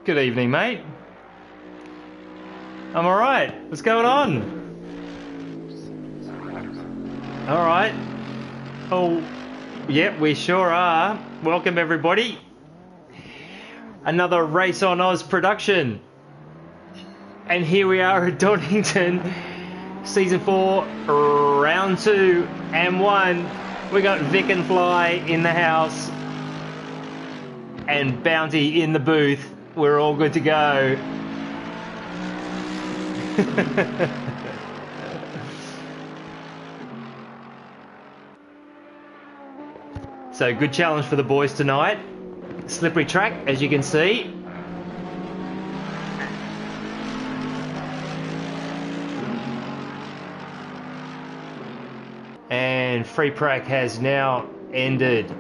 Good evening, mate. I'm alright. What's going on? Alright. Oh, yep, we sure are. Welcome, everybody. Another RaceOnOz production. And here we are at Donington, Season 4, Round 2, AM1. We got Vic and Fly in the house. And Bounty in the booth. We're all good to go. So good challenge for the boys tonight. Slippery track, as you can see. And free prac has now ended.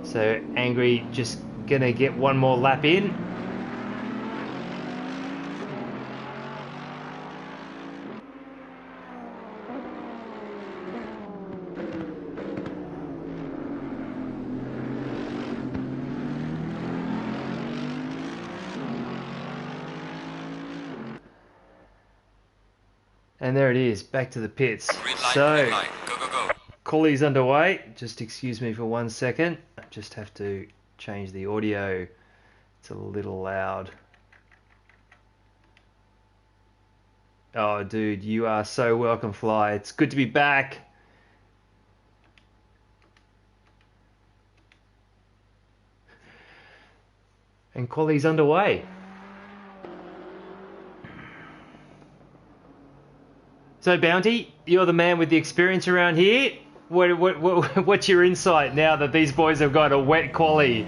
So Angry just gonna get one more lap in. And there it is, back to the pits. So, quality's underway. Just excuse me for 1 second. I just have to change the audio. It's a little loud. Oh, dude, you are so welcome, Fly. It's good to be back. And quality's underway. So, Bounty, you're the man with the experience around here. What's your insight now that these boys have got a wet quali?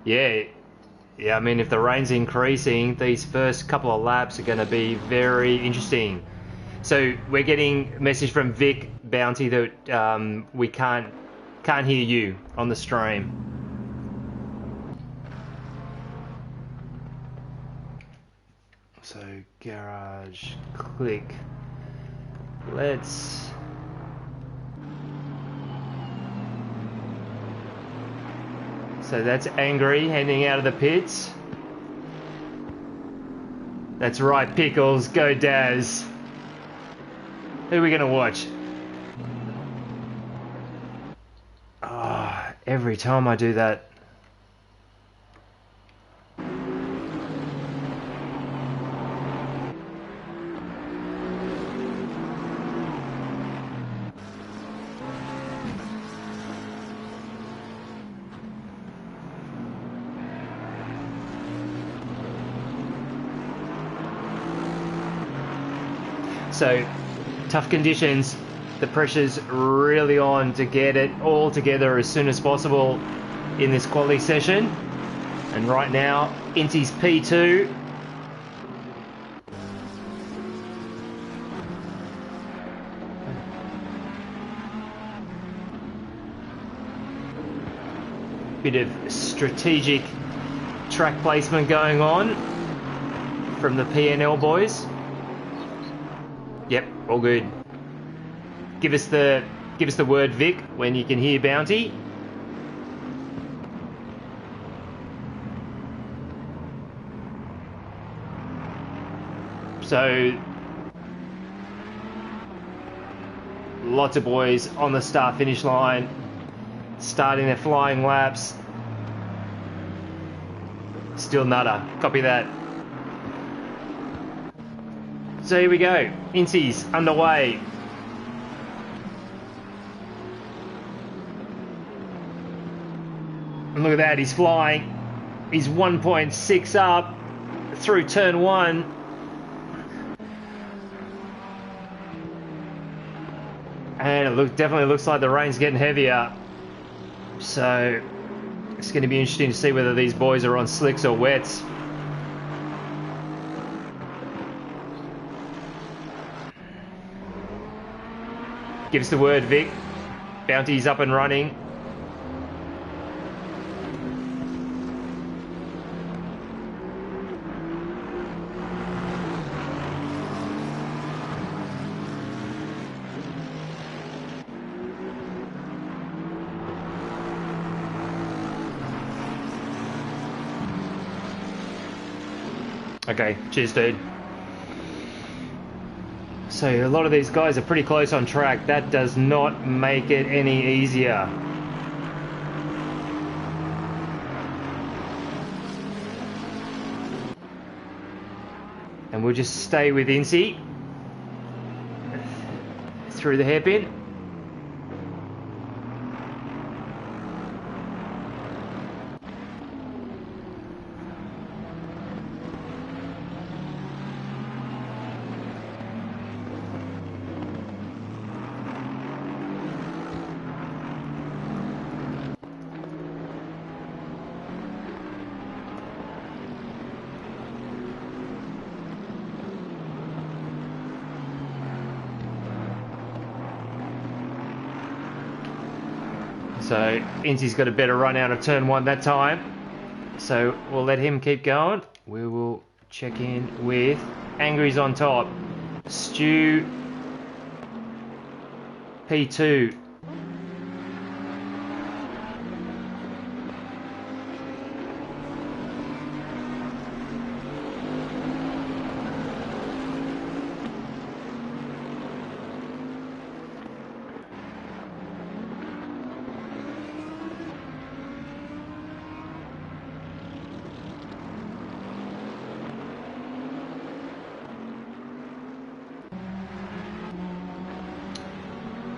Yeah, I mean, if the rain's increasing, these first couple of laps are going to be very interesting. So we're getting a message from Vic, Bounty, that we can't hear you on the stream. So garage, click. Let's... So that's Angry heading out of the pits. That's right, Pickles, go Daz. Who are we gonna watch? Oh, every time I do that. So, tough conditions, the pressure's really on to get it all together as soon as possible in this quali session. And right now, Inty's P2. Bit of strategic track placement going on from the PNL boys. Yep, all good. Give us the word, Vic, when you can hear Bounty. So lots of boys on the start finish line, starting their flying laps. Still nada. Copy that. So here we go. Incy's underway. And look at that, he's flying. He's 1.6 up through turn 1. And it definitely looks like the rain's getting heavier. So it's going to be interesting to see whether these boys are on slicks or wets. Give us the word, Vic. Bounty's up and running. Okay, cheers, dude. So a lot of these guys are pretty close on track. That does not make it any easier. And we'll just stay with Incy through the hairpin. So Incy's got a better run out of turn 1 that time. So we'll let him keep going. We will check in with Angry's on top. Stu P2.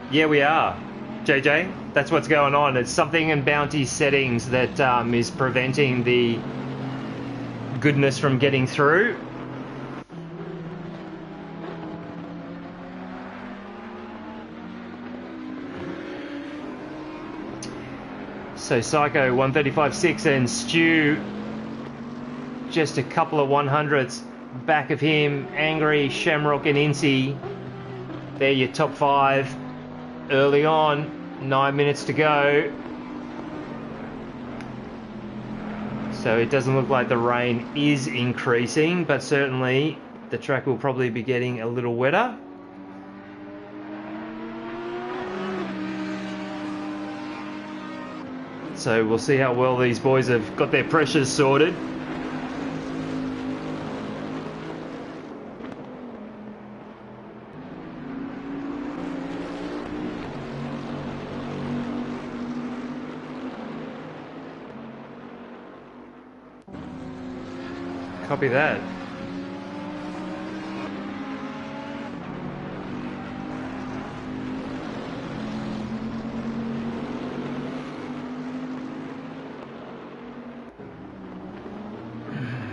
Yeah, we are, JJ. That's what's going on. It's something in bounty settings that is preventing the goodness from getting through. So Psycho 135.6 and Stu just a couple of 100ths back of him. Angry, Shamrock and Incy. They're your top 5 early on. 9 minutes to go. So it doesn't look like the rain is increasing, but certainly the track will probably be getting a little wetter. So we'll see how well these boys have got their pressures sorted. Copy that.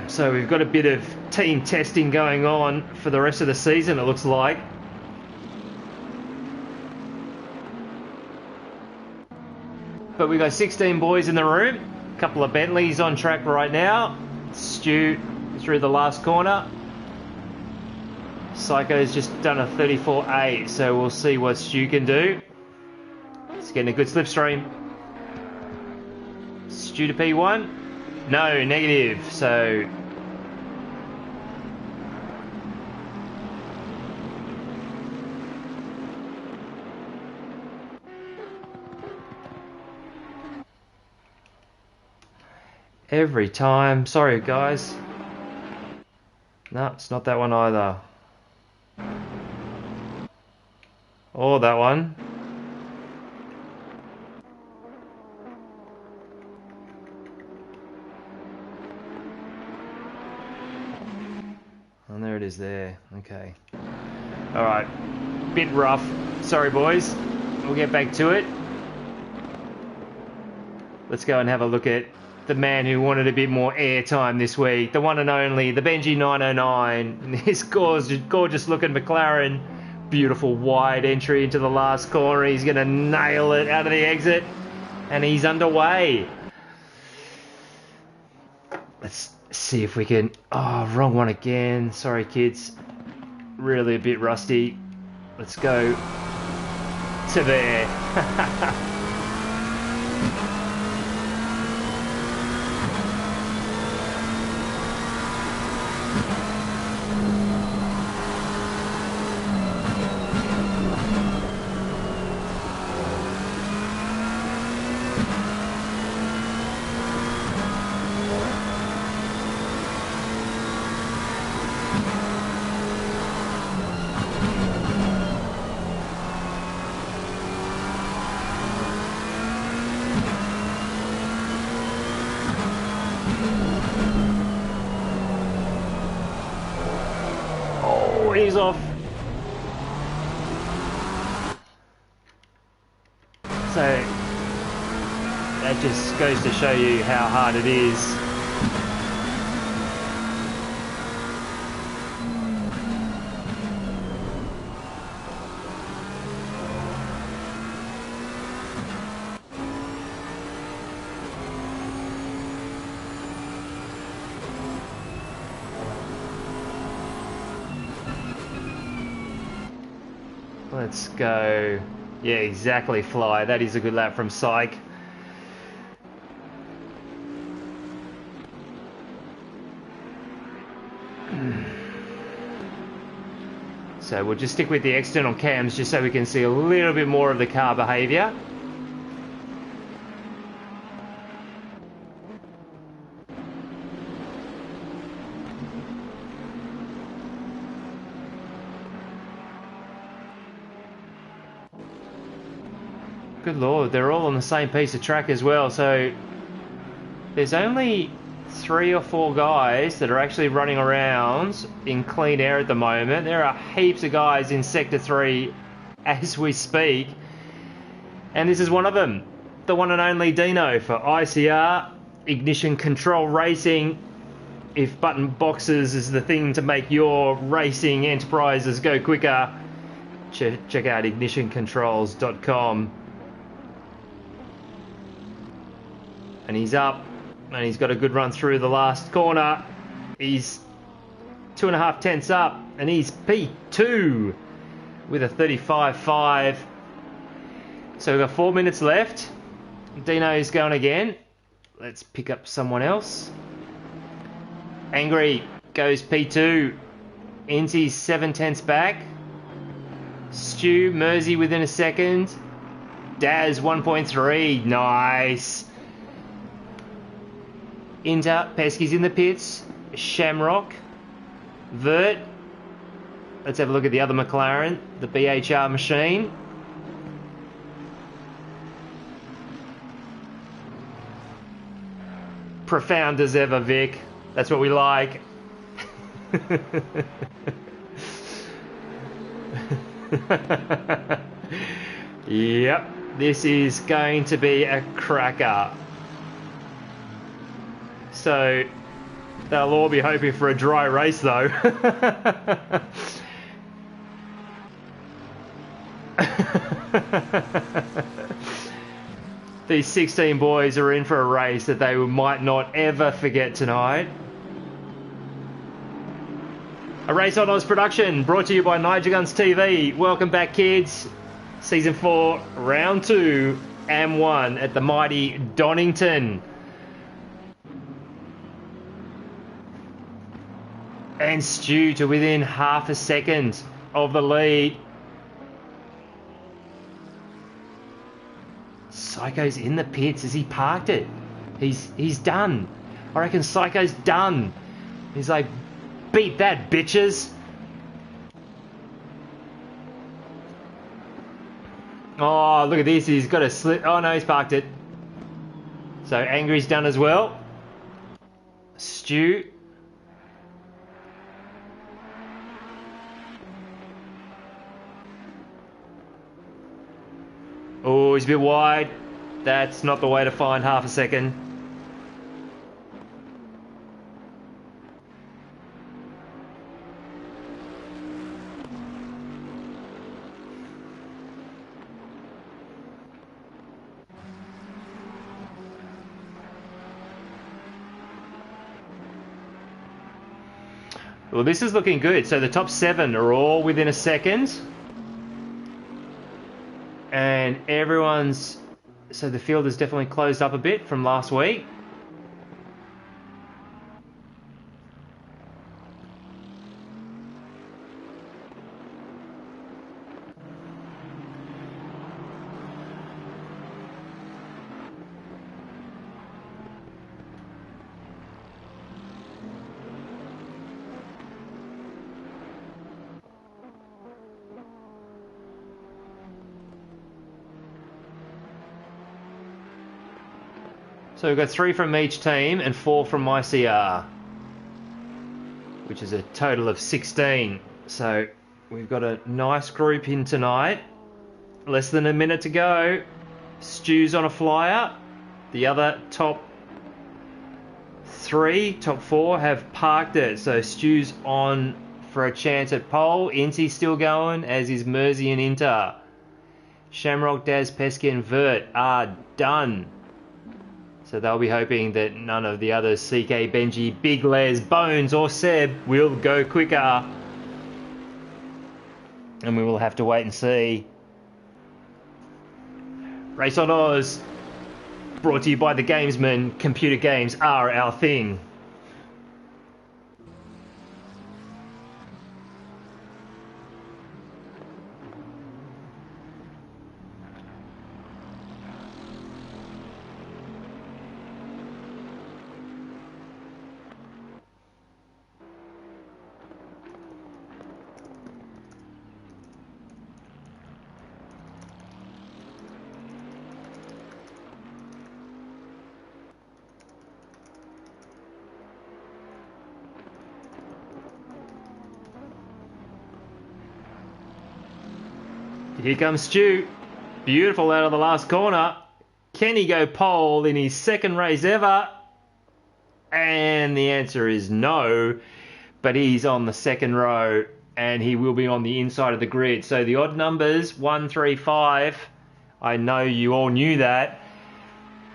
So we've got a bit of team testing going on for the rest of the season, it looks like. But we've got 16 boys in the room. A couple of Bentleys on track right now. Stu through the last corner. Psycho's just done a 34.8, so we'll see what Stu can do. He's getting a good slipstream. Stu to P1. No, negative, so... Every time. Sorry, guys. No, it's not that one either. Or that one. And there it is there. Okay. Alright. Bit rough. Sorry, boys. We'll get back to it. Let's go and have a look at the man who wanted a bit more airtime this week, the one and only, the Benji 909, his gorgeous looking McLaren, beautiful wide entry into the last corner. He's going to nail it out of the exit, and he's underway. Let's see if we can... Oh, wrong one again. Sorry, kids. Really a bit rusty. Let's go to there. goes off. So that just goes to show you how hard it is. Let's go. Yeah, exactly, Fly. That is a good lap from Psych. So we'll just stick with the external cams just so we can see a little bit more of the car behaviour. Good lord, they're all on the same piece of track as well, so there's only 3 or 4 guys that are actually running around in clean air at the moment. There are heaps of guys in Sector 3 as we speak, and this is one of them, the one and only Dino for ICR, Ignition Control Racing. If button boxes is the thing to make your racing enterprises go quicker, check out ignitioncontrols.com. And he's up, and he's got a good run through the last corner. He's 2.5 tenths up, and he's P2 with a 35.5. So we've got 4 minutes left. Dino's going again. Let's pick up someone else. Angry goes P2. Enzy's 7 tenths back. Stu, Mersey within a second. Daz 1.3. Nice. Inter, Pesky's in the pits. Shamrock. Vert. Let's have a look at the other McLaren. The BHR machine. Profound as ever, Vic. That's what we like. Yep. This is going to be a cracker. So they'll all be hoping for a dry race though. These 16 boys are in for a race that they might not ever forget tonight. A RaceOnOz production brought to you by Niger Guns TV. Welcome back, kids. Season 4, Round 2, AM1 at the mighty Donington. And Stu to within half a second of the lead. Psycho's in the pits. Has he parked it? He's done. I reckon Psycho's done. He's like, beat that, bitches. Oh, look at this. He's got a slip. Oh, no, he's parked it. So Angry's done as well. Stu. Oh, he's a bit wide. That's not the way to find half a second. Well, this is looking good. So the top 7 are all within a second. And everyone's... So the field has definitely closed up a bit from last week. So we've got 3 from each team and 4 from ICR, which is a total of 16. So We've got a nice group in tonight. Less than a minute to go. Stu's on a flyer. The other top four have parked it. So Stu's on for a chance at pole. Incy's still going, as is Mersey and Inter. Shamrock, Daz, Pesky and Vert are done. So they'll be hoping that none of the others, CK, Benji, Big Les, Bones or Seb, will go quicker. And we will have to wait and see. Race on Oz, brought to you by the Gamesman. Computer games are our thing. Here comes Stu. Beautiful out of the last corner. Can he go pole in his second race ever? And the answer is no. But he's on the second row and he will be on the inside of the grid. So the odd numbers, 1, 3, 5, I know you all knew that,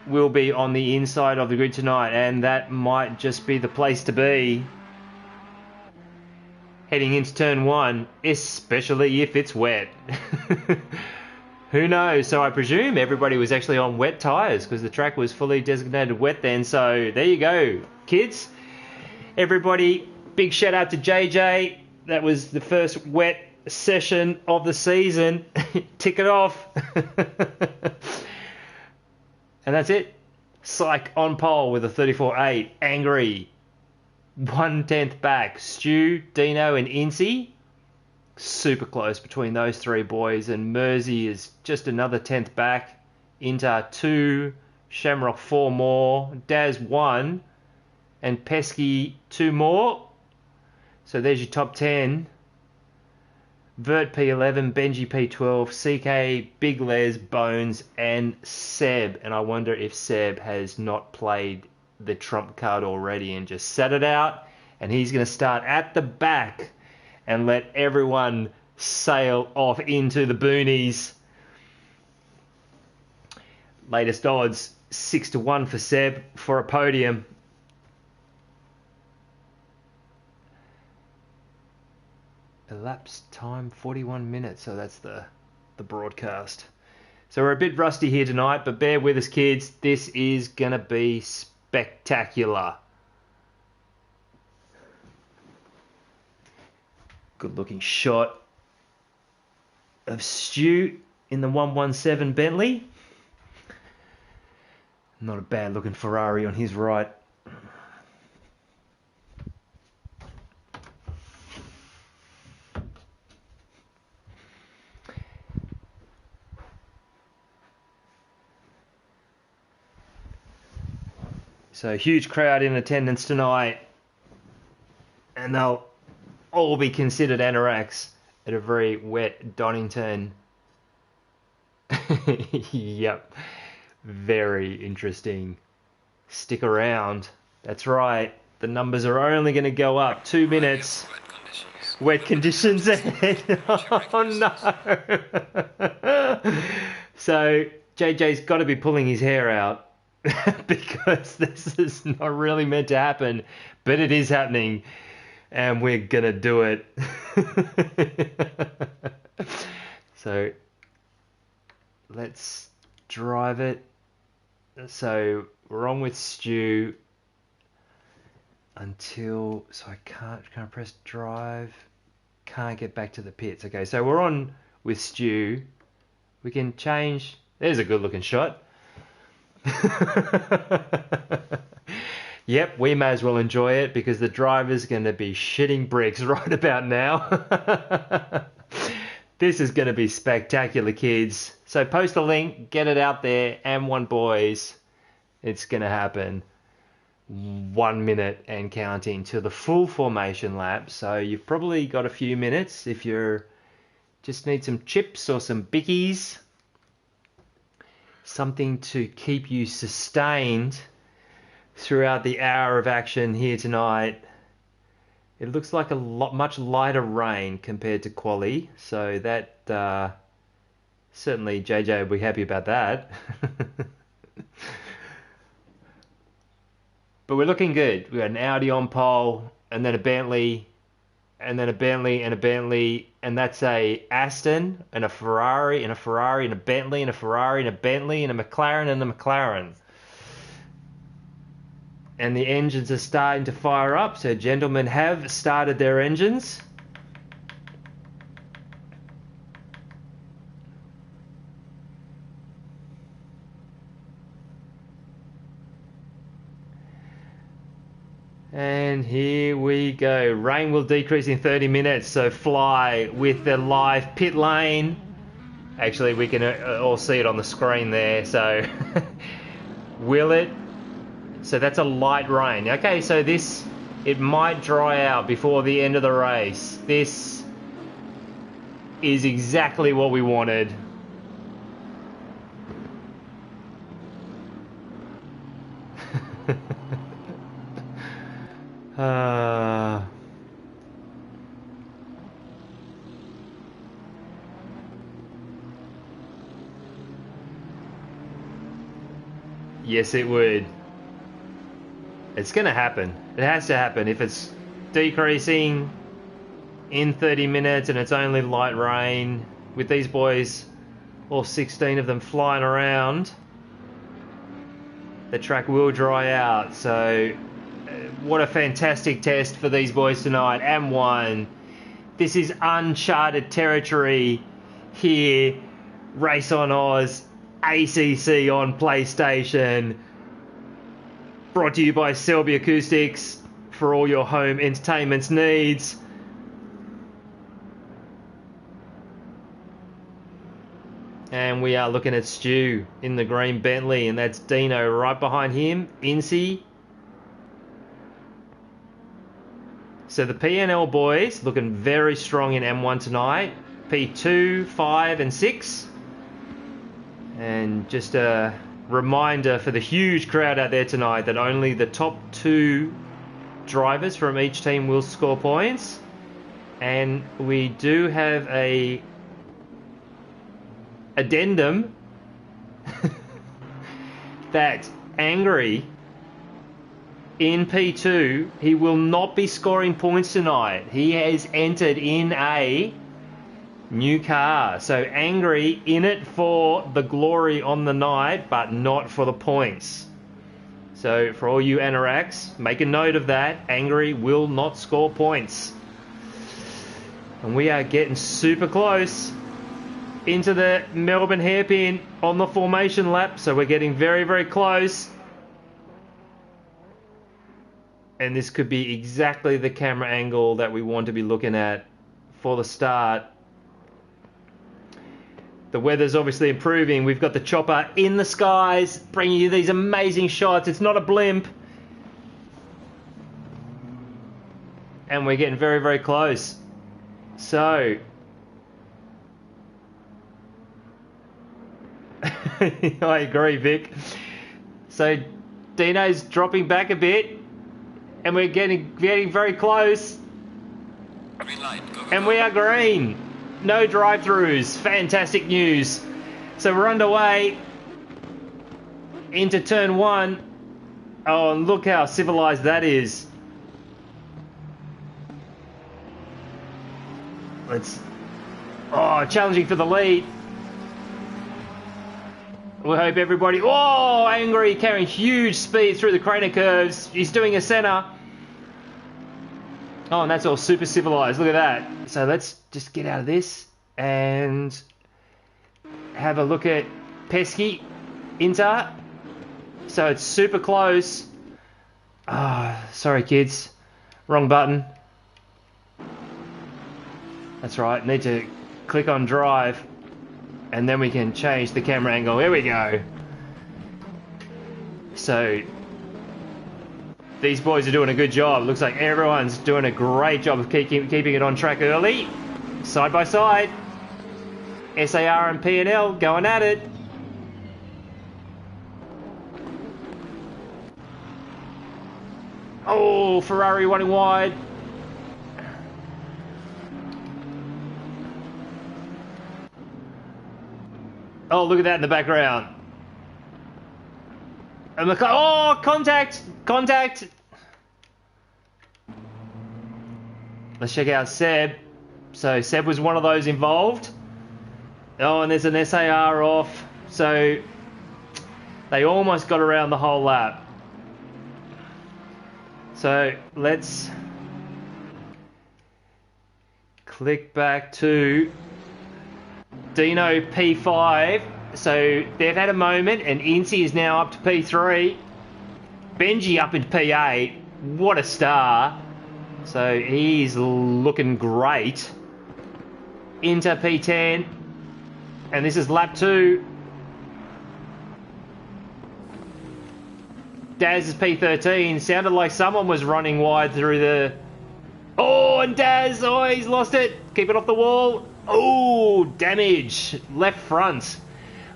will be on the inside of the grid tonight. And that might just be the place to be. Heading into turn 1, especially if it's wet. Who knows? So I presume everybody was actually on wet tyres because the track was fully designated wet then. So there you go, kids. Everybody, big shout out to JJ. That was the first wet session of the season. Tick it off. And that's it. Psych on pole with a 34.8. Angry. 1/10 back. Stu, Dino and Incy. Super close between those three boys. And Mersey is just another 10th back. Inter 2. Shamrock 4 more. Daz 1. And Pesky 2 more. So there's your top 10. Vert P11, Benji P12, CK, Big Les, Bones and Seb. And I wonder if Seb has not played the trump card already and just set it out, and he's going to start at the back and let everyone sail off into the boonies. Latest odds 6-1 for Seb for a podium. Elapsed time 41 minutes, so that's the broadcast. So we're a bit rusty here tonight, but bear with us, kids. This is going to be spectacular. Good looking shot of Stu in the 117 Bentley. Not a bad looking Ferrari on his right. So huge crowd in attendance tonight, and they'll all be considered anoraks at a very wet Donington. Yep, very interesting. Stick around. That's right, the numbers are only going to go up. 2 minutes. Wet conditions ahead. Oh no. So JJ's got to be pulling his hair out. Because this is not really meant to happen, but it is happening, and we're gonna do it. So let's drive it. So we're on with Stu until, so I can't press drive, can't get back to the pits. Okay, so we're on with Stu. We can change. There's a good looking shot. Yep, we may as well enjoy it because the driver's going to be shitting bricks right about now. This is going to be spectacular, kids. So post a link, get it out there. AM1 boys, it's going to happen. 1 minute and counting to the full formation lap. So you've probably got a few minutes if you're just need some chips or some bickies. Something to keep you sustained throughout the hour of action here tonight. It looks like a much lighter rain compared to quali, so that certainly JJ will be happy about that. But we're looking good. We got an Audi on pole, and then a Bentley, and then a Bentley and a Bentley, and that's a Aston and a Ferrari and a Ferrari and a Bentley and a Ferrari and a Bentley and a McLaren and a McLaren. And the engines are starting to fire up, so gentlemen have started their engines. And here we go. Rain will decrease in 30 minutes, so fly with the live pit lane. Actually, we can all see it on the screen there, so will it? So that's a light rain. Okay, so this, it might dry out before the end of the race. This is exactly what we wanted. Yes, it would. It's going to happen. It has to happen. If it's decreasing in 30 minutes and it's only light rain, with these boys, all 16 of them flying around, the track will dry out. So what a fantastic test for these boys tonight. AM1. This is uncharted territory here. RaceOnOz, ACC on PlayStation. Brought to you by Selby Acoustics for all your home entertainment needs. And we are looking at Stu in the green Bentley, and that's Dino right behind him. Incy. So the PNL boys looking very strong in M1 tonight. P2, 5 and 6. And just a reminder for the huge crowd out there tonight that only the top 2 drivers from each team will score points. And we do have a addendum that Angry in P2, he will not be scoring points tonight. He has entered in a new car. So Angry in it for the glory on the night, but not for the points. So for all you anoraks, make a note of that. Angry will not score points. And we are getting super close into the Melbourne hairpin on the formation lap. So we're getting very, very close. And this could be exactly the camera angle that we want to be looking at for the start. The weather's obviously improving. We've got the chopper in the skies, bringing you these amazing shots. It's not a blimp. And we're getting very, very close. So I agree, Vic. So Dino's dropping back a bit, and we're getting very close. Green light. Go, go, and we are green. No drive-throughs. Fantastic news. So we're underway into turn 1. Oh, and look how civilized that is. Challenging for the lead. We hope everybody... Oh, Angry, carrying huge speed through the crater curves. He's doing a center. Oh, and that's all super civilized. Look at that. So let's just get out of this and have a look at Pesky, Inter. So it's super close. Sorry, kids. Wrong button. That's right. Need to click on drive. And then we can change the camera angle. There we go. So These boys are doing a good job. Looks like everyone's doing a great job of keeping it on track early. Side by side. SAR and P&L going at it. Oh, Ferrari running wide. Oh, look at that in the background. And oh, contact! Contact! Let's check out Seb. So Seb was one of those involved. Oh, and there's an SAR off. So they almost got around the whole lap. So let's click back to Dino P5. So they've had a moment, and Incy is now up to P3. Benji up into P8. What a star. So he's looking great. Into P10. And this is lap 2. Daz is P13. Sounded like someone was running wide through the... Oh, and Daz! Oh, he's lost it. Keep it off the wall. Oh, damage. Left front.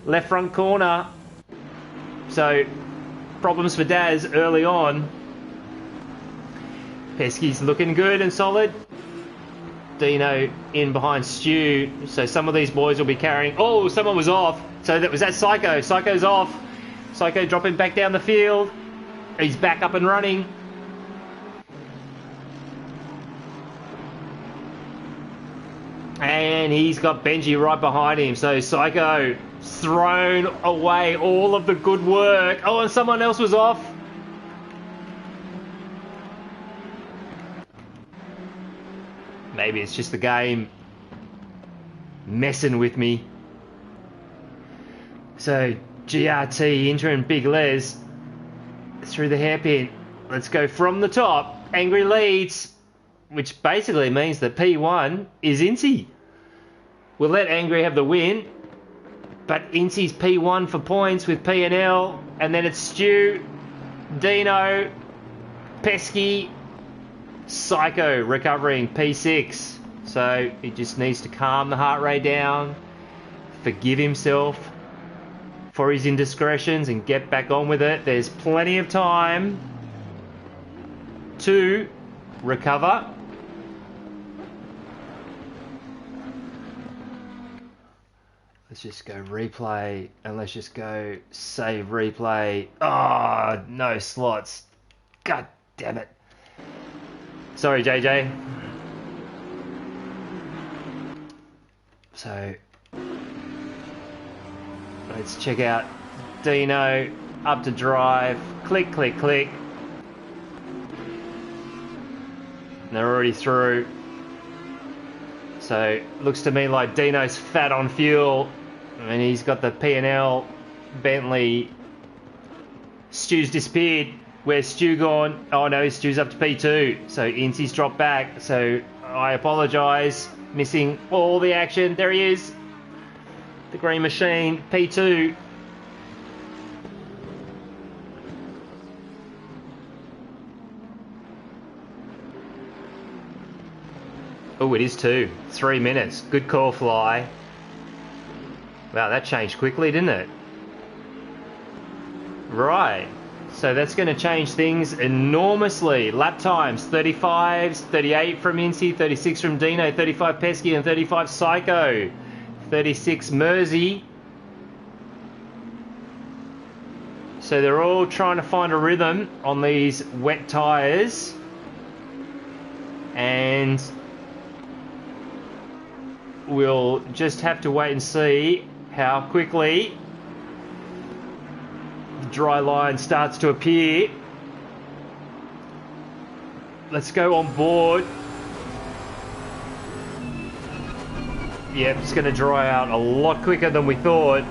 Left front corner. So, problems for Daz early on. Pesky's looking good and solid. Dino in behind Stu. So some of these boys will be carrying... Oh, someone was off. So was that Psycho. Psycho's off. Psycho dropping back down the field. He's back up and running. And he's got Benji right behind him. So Psycho thrown away all of the good work. Oh, and someone else was off. Maybe it's just the game messing with me. So GRT entering Big Les through the hairpin. Let's go from the top. Angry leads, which basically means that P1 is Incy. We'll let Angry have the win, but Incy's P1 for points with P&L, and then it's Stu, Dino, Pesky, Psycho recovering P6. So he just needs to calm the heart rate down, forgive himself for his indiscretions, and get back on with it. There's plenty of time to recover. Let's just go replay, and let's just go save replay. Oh, no slots. God damn it. Sorry, JJ. So let's check out Dino up to drive. Click, click, click. And they're already through. So looks to me like Dino's fat on fuel, and he's got the P&L Bentley. Stu's disappeared. Where's Stu gone? Oh no, Stu's up to P2. So Incy's dropped back. So I apologise. Missing all the action. There he is. The green machine. P2. Oh, it is 2. 3 minutes. Good call, Fly. Wow, that changed quickly, didn't it? Right. So that's going to change things enormously. Lap times, 35s, 38 from Incy, 36 from Dino, 35 Pesky, and 35 Psycho. 36 Mersey. So they're all trying to find a rhythm on these wet tyres. And we'll just have to wait and see how quickly the dry line starts to appear. Let's go on board. Yep, it's going to dry out a lot quicker than we thought.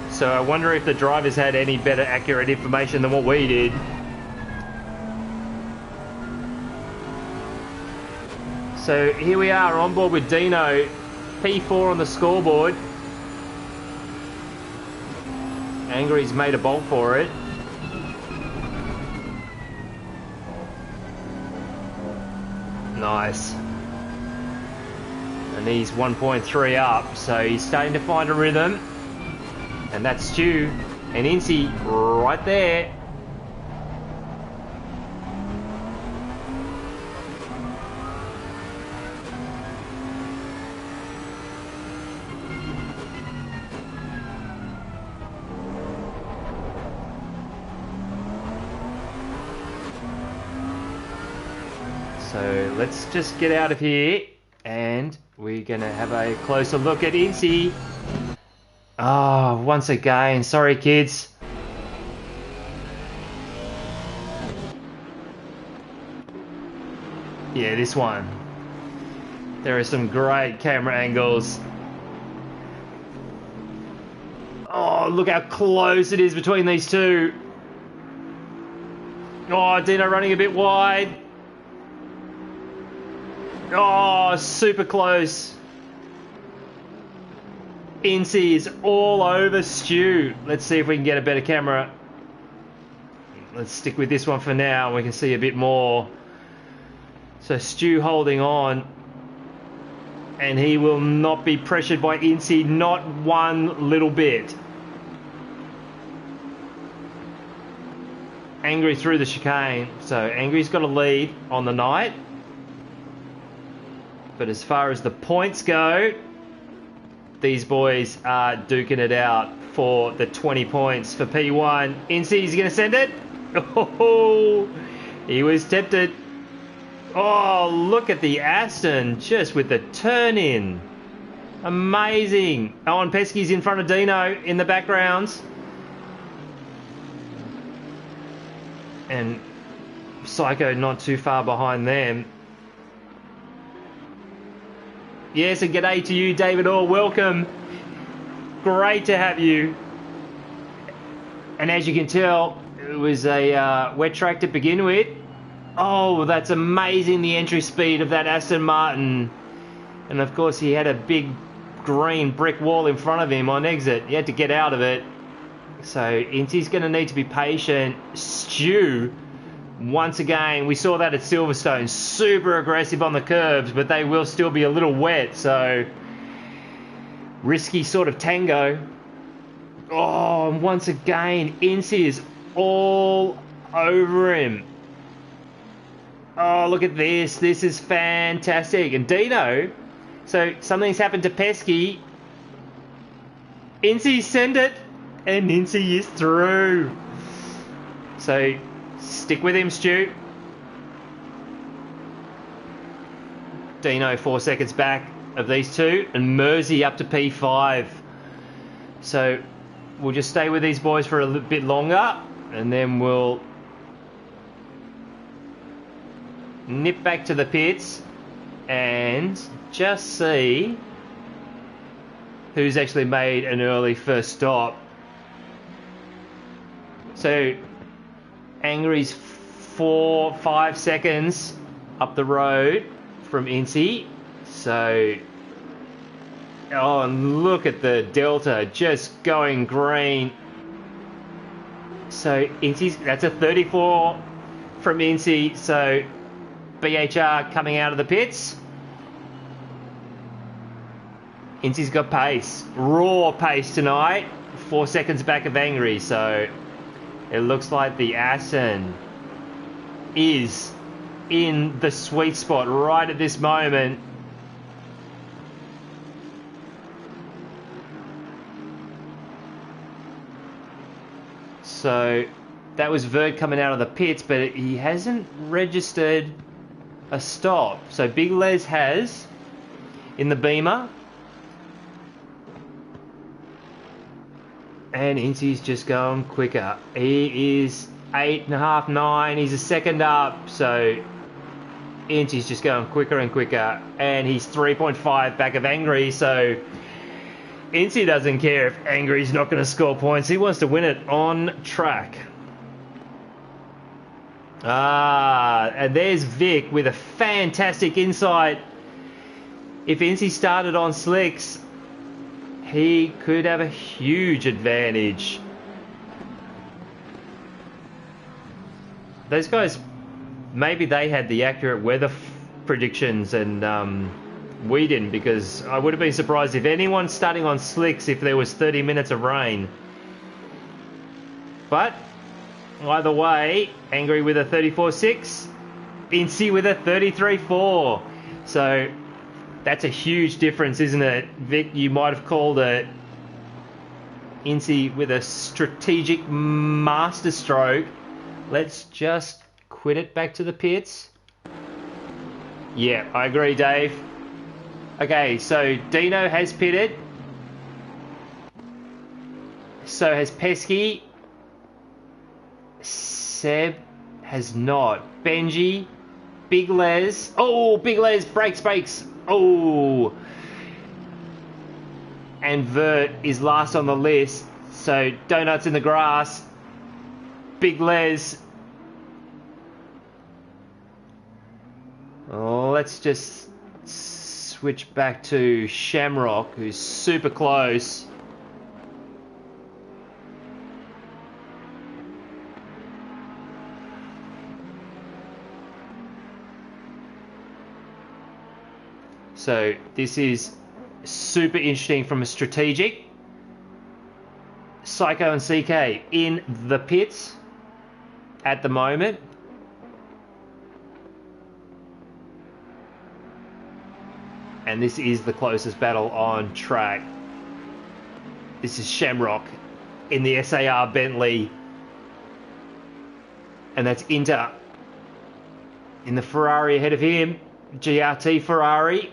So I wonder if the drivers had any better accurate information than what we did. So here we are on board with Dino, P4 on the scoreboard. Angry's made a bolt for it. Nice. And he's 1.3 up, so he's starting to find a rhythm. And that's Stu and Incy right there. So let's just get out of here and we're going to have a closer look at Incy. Oh, once again, sorry kids. Yeah, this one. There are some great camera angles. Oh, look how close it is between these two. Oh, Dino running a bit wide. Oh, super close. Incy is all over Stu. Let's see if we can get a better camera. Let's stick with this one for now and we can see a bit more. So Stu holding on. And he will not be pressured by Incy, not one little bit. Angry through the chicane. So Angry's got a lead on the night. But as far as the points go, these boys are duking it out for the 20 points for P1. Incy's going to send it. Oh, he was tempted. Oh, look at the Aston just with the turn in. Amazing. Oh, and Pesky's in front of Dino in the backgrounds. And Psycho not too far behind them. Yes, and g'day to you, David Orr. Welcome. Great to have you. And as you can tell, it was a wet track to begin with. Oh, that's amazing, the entry speed of that Aston Martin. And of course, he had a big green brick wall in front of him on exit. He had to get out of it. So Incy's going to need to be patient. Stu, once again, we saw that at Silverstone. Super aggressive on the curbs, but they will still be a little wet. So risky sort of tango. Oh, and once again, Incy is all over him. Oh, look at this. This is fantastic. And Dino, so something's happened to Pesky. Incy send it, and Incy is through. So stick with him, Stu. Dino 4 seconds back of these two, and Mersey up to P5. So we'll just stay with these boys for a little bit longer, and then we'll nip back to the pits and just see who's actually made an early first stop. So Angry's 4-5 seconds up the road from Incy. So, oh, and look at the delta just going green. So Incy's, that's a 34 from Incy. So BHR coming out of the pits. Incy's got pace, raw pace tonight. 4 seconds back of Angry. So it looks like the Aston is in the sweet spot right at this moment. So that was Vert coming out of the pits, but he hasn't registered a stop. So Big Les has in the Beamer. And Incy's just going quicker. He is 8.5, 9. He's a second up. So Incy's just going quicker and quicker. And he's 3.5 back of Angry. So Incy doesn't care if Angry's not going to score points. He wants to win it on track. And there's Vic with a fantastic insight. If Incy started on slicks, he could have a huge advantage. Those guys, maybe they had the accurate weather predictions, and we didn't, because I would have been surprised if anyone's starting on slicks if there was 30 minutes of rain. But either way, Angry with a 34.6, Incy with a 33.4. So that's a huge difference, isn't it? Vic, you might have called it Incy with a strategic masterstroke. Let's just quit it back to the pits. Yeah, I agree, Dave. Okay, so Dino has pitted. So has Pesky. Seb has not. Benji. Big Les. Oh, Big Les. Brakes. Oh. And Vert is last on the list. So Donuts in the grass. Big Les. Oh, let's just switch back to Shamrock, who's super close. So this is super interesting from a strategic. Psycho and CK in the pits at the moment. And this is the closest battle on track. This is Shamrock in the SAR Bentley. And that's Inter in the Ferrari ahead of him. GRT Ferrari.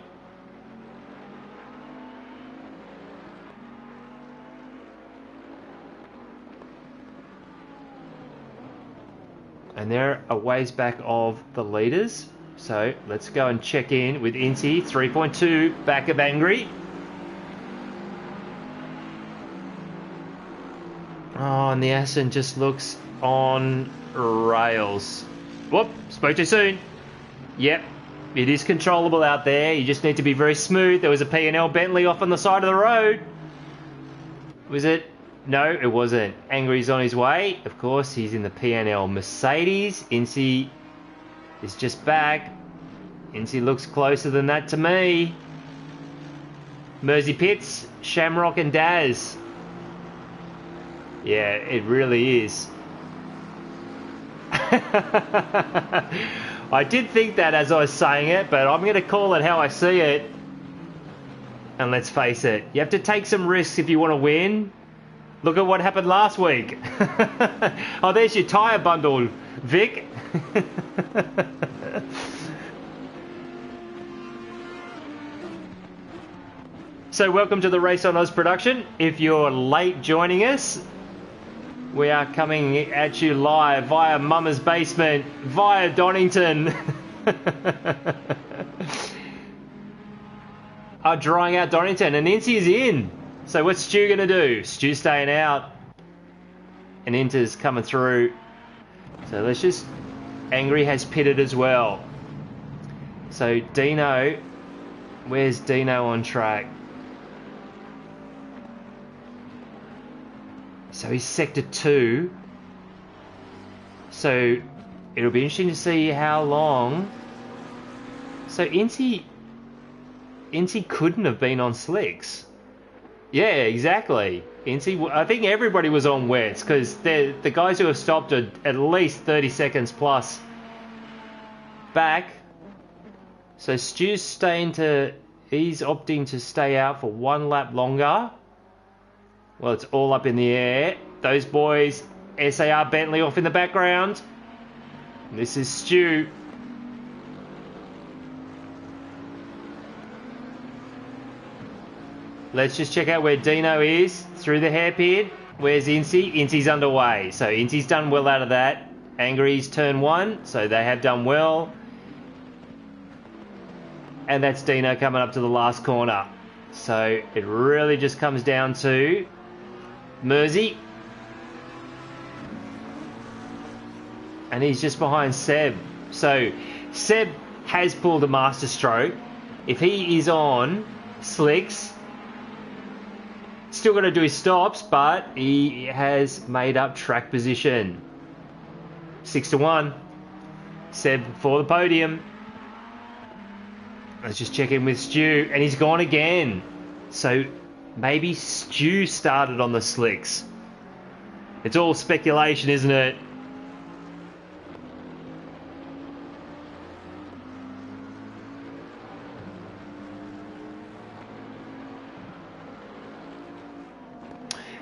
And they're a ways back of the leaders. So let's go and check in with Incy, 3.2, back of Angry. Oh, and the Aston just looks on rails. Whoop, spoke too soon. Yep, it is controllable out there. You just need to be very smooth. There was a P&L Bentley off on the side of the road. Was it? No, it wasn't. Angry's on his way. Of course, he's in the P&L Mercedes. Incy is just back. Incy looks closer than that to me. Mersey Pits, Shamrock and Daz. Yeah, it really is. I did think that as I was saying it, but I'm going to call it how I see it. And let's face it, you have to take some risks if you want to win. Look at what happened last week. Oh, there's your tyre bundle, Vic. So welcome to the RaceOnOz production. If you're late joining us, we are coming at you live via Mama's Basement, via Donington. Are drying out Donington, and Incy is in. So what's Stu going to do? Stu's staying out, and Inter's coming through. So let's just... Angry has pitted as well. So Dino... Where's Dino on track? So he's sector 2. So it'll be interesting to see how long... So Incy couldn't have been on slicks. Yeah, exactly. Incy, I think everybody was on wets, because the guys who have stopped are at least 30 seconds plus back. So Stu's he's opting to stay out for one lap longer. Well, it's all up in the air. Those boys, SAR Bentley off in the background. This is Stu. Let's just check out where Dino is through the hairpin. Where's Incy? Incy's underway. So Incy's done well out of that. Angry's turn 1, so they have done well. And that's Dino coming up to the last corner. So it really just comes down to Mersey. And he's just behind Seb. So Seb has pulled a master stroke. If he is on slicks, still got to do his stops, but he has made up track position. 6-1. Seb for the podium. Let's just check in with Stu, and he's gone again. So maybe Stu started on the slicks. It's all speculation, isn't it?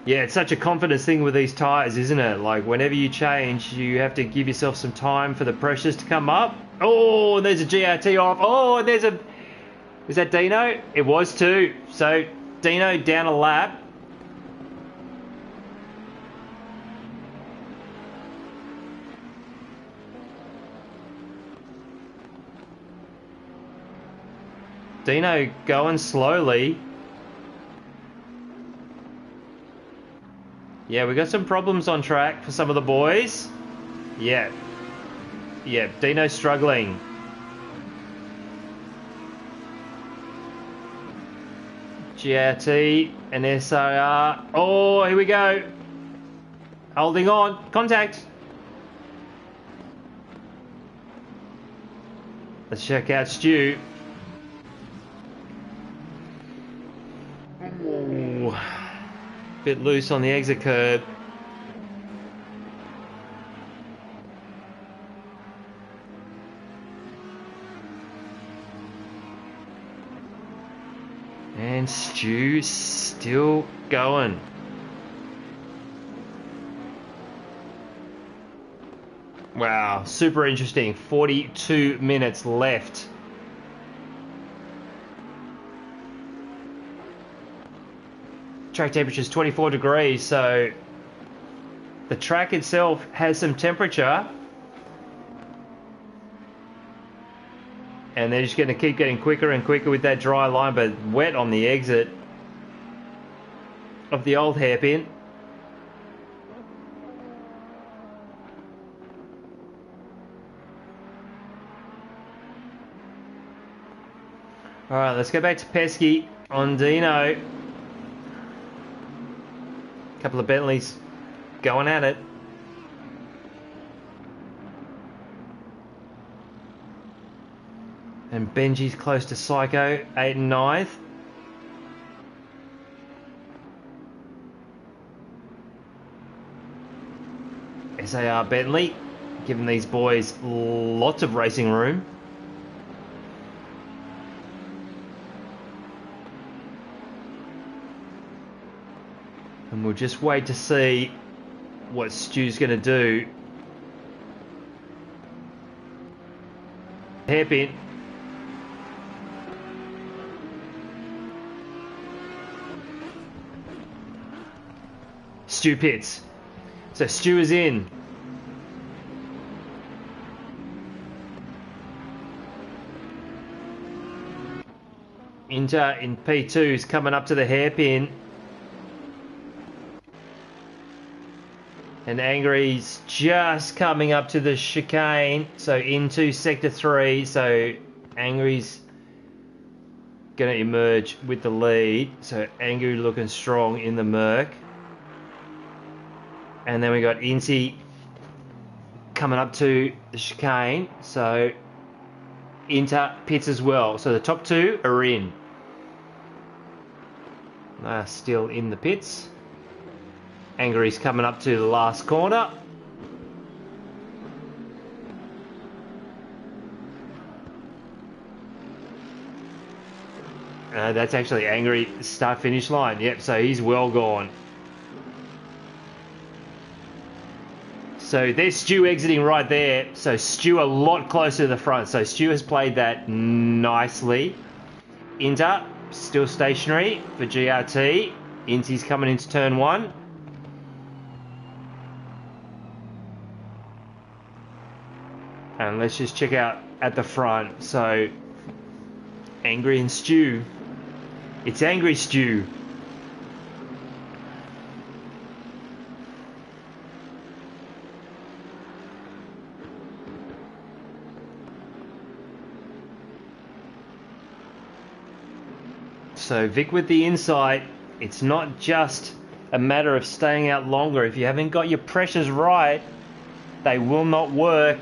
Yeah, it's such a confidence thing with these tyres, isn't it? Like, whenever you change, you have to give yourself some time for the pressures to come up. Oh, there's a GRT off. Oh, there's a... Was that Dino? It was too. So, Dino down a lap. Dino going slowly. Yeah, we got some problems on track for some of the boys. Yeah. Yeah, Dino's struggling. GRT and SRR. Oh, here we go. Holding on. Contact. Let's check out Stu. Ooh. Bit loose on the exit curb. And Stu's still going. Wow, super interesting. 42 minutes left. Track temperature is 24 degrees, so the track itself has some temperature, and they're just going to keep getting quicker and quicker with that dry line, but wet on the exit of the old hairpin. All right, let's go back to Pesky on Dino. Couple of Bentleys going at it. And Benji's close to Psycho, 8th and 9th. SAR Bentley, giving these boys lots of racing room. And we'll just wait to see what Stu's going to do. Hairpin. Stu pits. So Stu is in. Inter in P2 is coming up to the hairpin. And Angry's just coming up to the chicane, so into sector 3. So Angry's going to emerge with the lead. So Angry looking strong in the Merc. And then we got Inti coming up to the chicane. So Inter pits as well. So the top two are in. They're still in the pits. Angry's coming up to the last corner. That's actually Angry start-finish line. Yep, so he's well gone. So there's Stu exiting right there. So Stu a lot closer to the front. So Stu has played that nicely. Inter still stationary for GRT. Inti's coming into turn 1. And let's just check out at the front. So, Angry and Stu. It's Angry Stu. So, Vic with the insight. It's not just a matter of staying out longer. If you haven't got your pressures right, they will not work.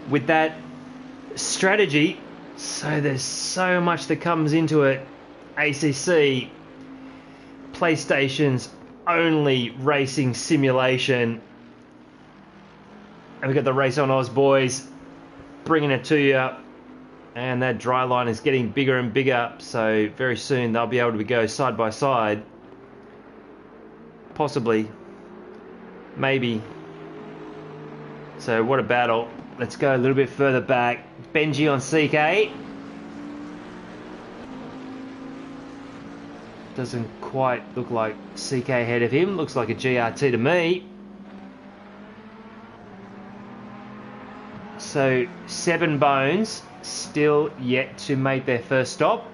With that strategy, So there's so much that comes into it. ACC, PlayStation's only racing simulation. And we've got the RaceOnOz boys bringing it to you. And that dry line is getting bigger and bigger. So very soon they'll be able to go side by side. Possibly. Maybe. So what a battle. Let's go a little bit further back. Benji on CK. Doesn't quite look like CK ahead of him. Looks like a GRT to me. So 7 Bones still yet to make their first stop.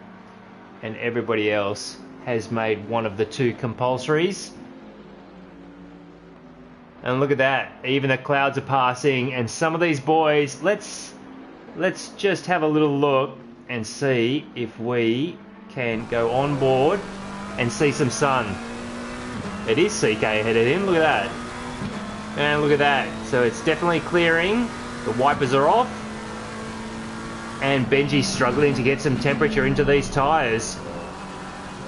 And everybody else has made one of the 2 compulsories. And look at that. Even the clouds are passing. And some of these boys, let's just have a little look and see if we can go on board and see some sun. It is CK ahead of him. Look at that. And look at that. So it's definitely clearing. The wipers are off. And Benji's struggling to get some temperature into these tyres.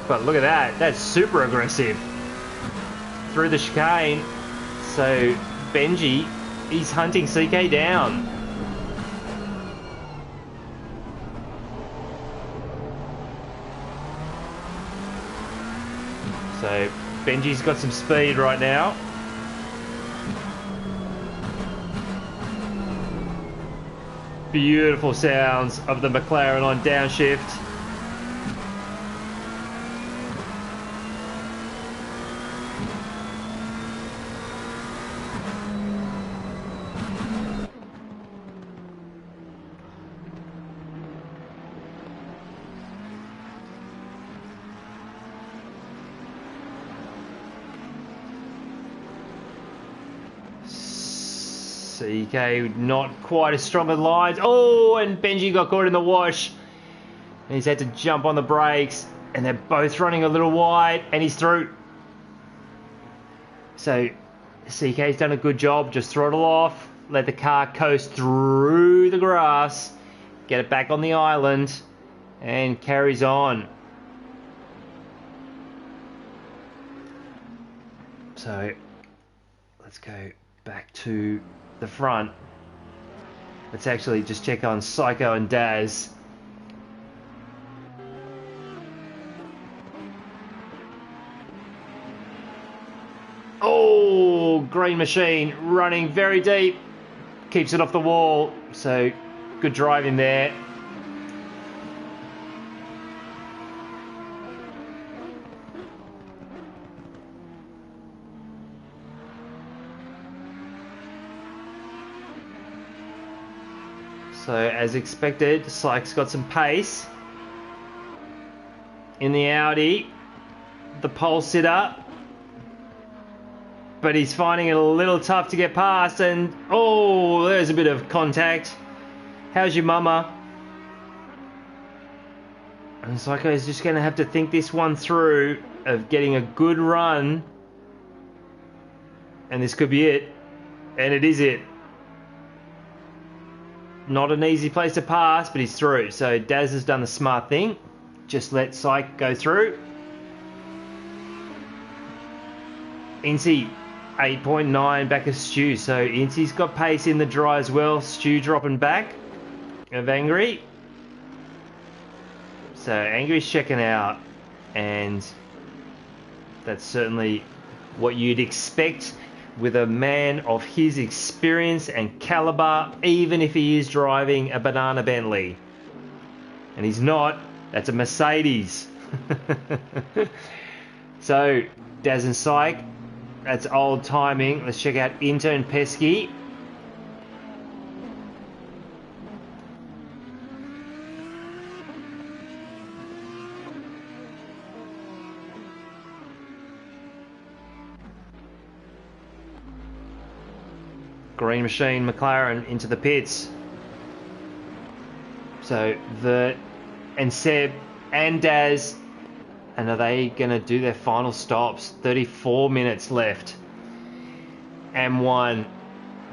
But look at that. That's super aggressive. Through the chicane. So Benji, he's hunting CK down. So Benji's got some speed right now. Beautiful sounds of the McLaren on downshift. CK not quite as strong as lines. Oh, and Benji got caught in the wash. And he's had to jump on the brakes. And they're both running a little wide. And he's through. So CK's done a good job. Just throttle off. Let the car coast through the grass. Get it back on the island. And carries on. So let's go back to the front. Let's actually just check on Psycho and Daz. Oh, Green Machine running very deep. Keeps it off the wall. So good driving there. So, as expected, Sykes got some pace in the Audi, the pole sitter, but he's finding it a little tough to get past, and oh, there's a bit of contact. How's your mama? And Psycho is just going to have to think this one through of getting a good run, and this could be it, and it is it. Not an easy place to pass, but he's through. So Daz has done the smart thing. Just let Psych go through. Incy, 8.9 back of Stu. So Incy's got pace in the dry as well. Stu dropping back of Angry. So Angry's checking out. And that's certainly what you'd expect with a man of his experience and caliber, even if he is driving a banana Bentley. And he's not. That's a Mercedes. So, Daz and Syke, that's old timing. Let's check out Inter and Pesky. Green Machine, McLaren into the pits. So Vert and Seb and Daz, and are they going to do their final stops? 34 minutes left. AM1,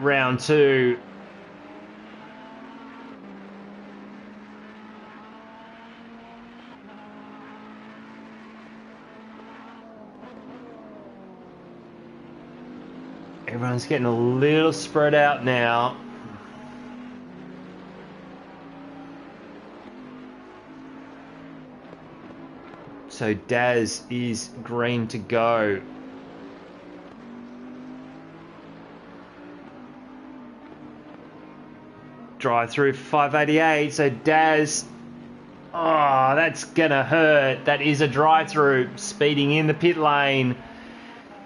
round 2. Everyone's getting a little spread out now. So Daz is green to go. Drive through 588. So Daz, oh, that's gonna hurt. That is a drive through, speeding in the pit lane.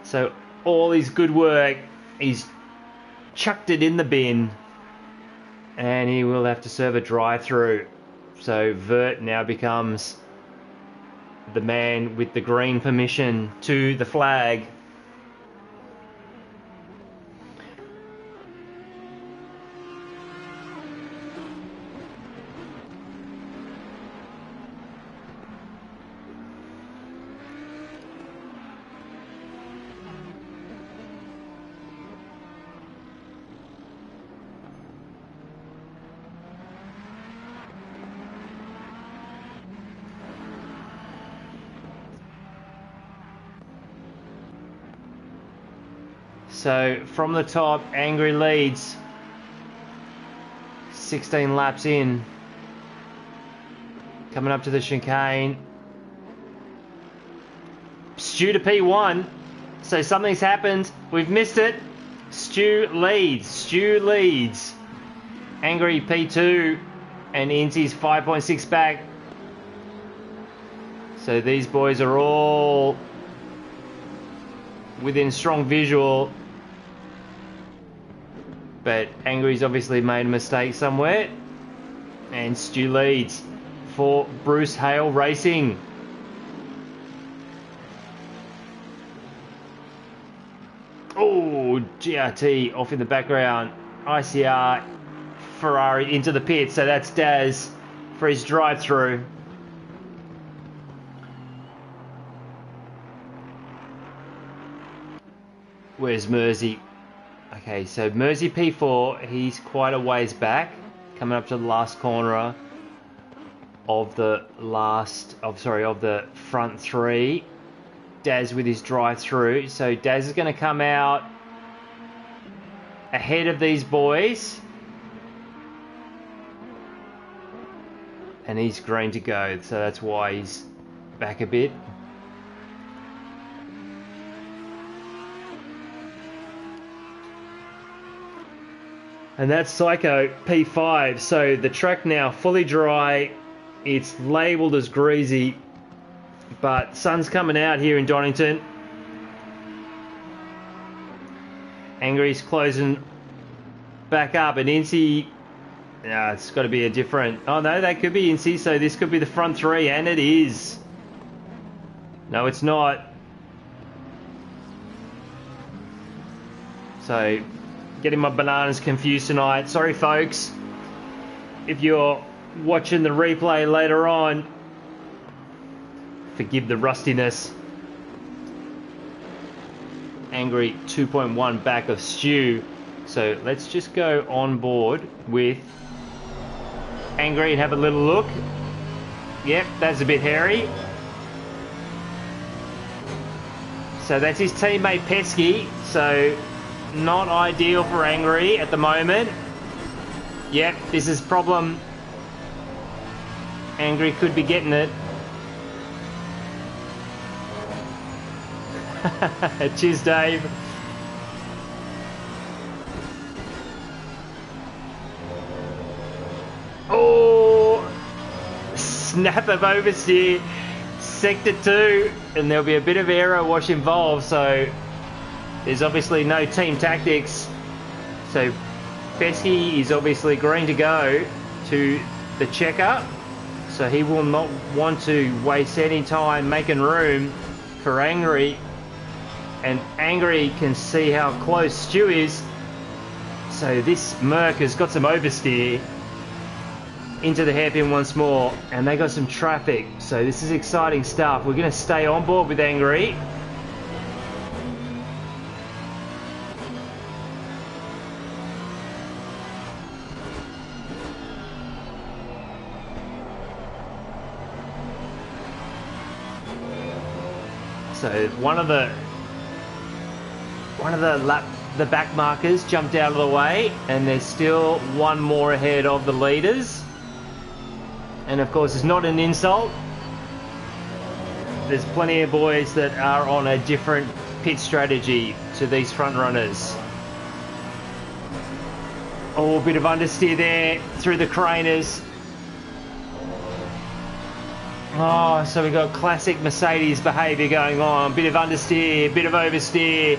So all his good work, he's chucked it in the bin, and he will have to serve a drive through. So Vert now becomes the man with the green permission to the flag. So from the top, Angry leads. 16 laps in. Coming up to the chicane. Stu to P1. So something's happened. We've missed it. Stu leads. Angry P2. And Insy's 5.6 back. So these boys are all within strong visual. But Angry's obviously made a mistake somewhere. And Stu leads for Bruce Hale Racing. Oh, GRT off in the background. ICR Ferrari into the pit. So that's Daz for his drive-through. Where's Mersey? Okay, so Mersey P4, he's quite a ways back, coming up to the last corner of the front three. Daz with his drive-through. So Daz is going to come out ahead of these boys. And he's green to go, so that's why he's back a bit. And that's Psycho P5. So the track now fully dry. It's labelled as greasy, but sun's coming out here in Donington. Angry's closing back up, and Insy, it's got to be a different. Oh no, that could be Insy. So this could be the front three, and it is. No, it's not. So getting my bananas confused tonight. Sorry, folks. If you're watching the replay later on, forgive the rustiness. Angry 2.1 back of Stu. So let's just go on board with Angry and have a little look. Yep, that's a bit hairy. So that's his teammate Pesky. So not ideal for Angry at the moment. Yep, this is problem. Angry could be getting it. Cheers, Dave. Oh, snap of oversteer. Sector 2, and there'll be a bit of aero wash involved, so there's obviously no team tactics. So Pesky is obviously green to go to the checker, so he will not want to waste any time making room for Angry. And Angry can see how close Stu is. So this Merc has got some oversteer into the hairpin once more, and they got some traffic. So this is exciting stuff. We're going to stay on board with Angry. So one of the the back markers jumped out of the way, and there's still one more ahead of the leaders. And of course, it's not an insult. There's plenty of boys that are on a different pit strategy to these front runners. Oh, a bit of understeer there through the craners. Oh, so we've got classic Mercedes behaviour going on. Bit of understeer, bit of oversteer.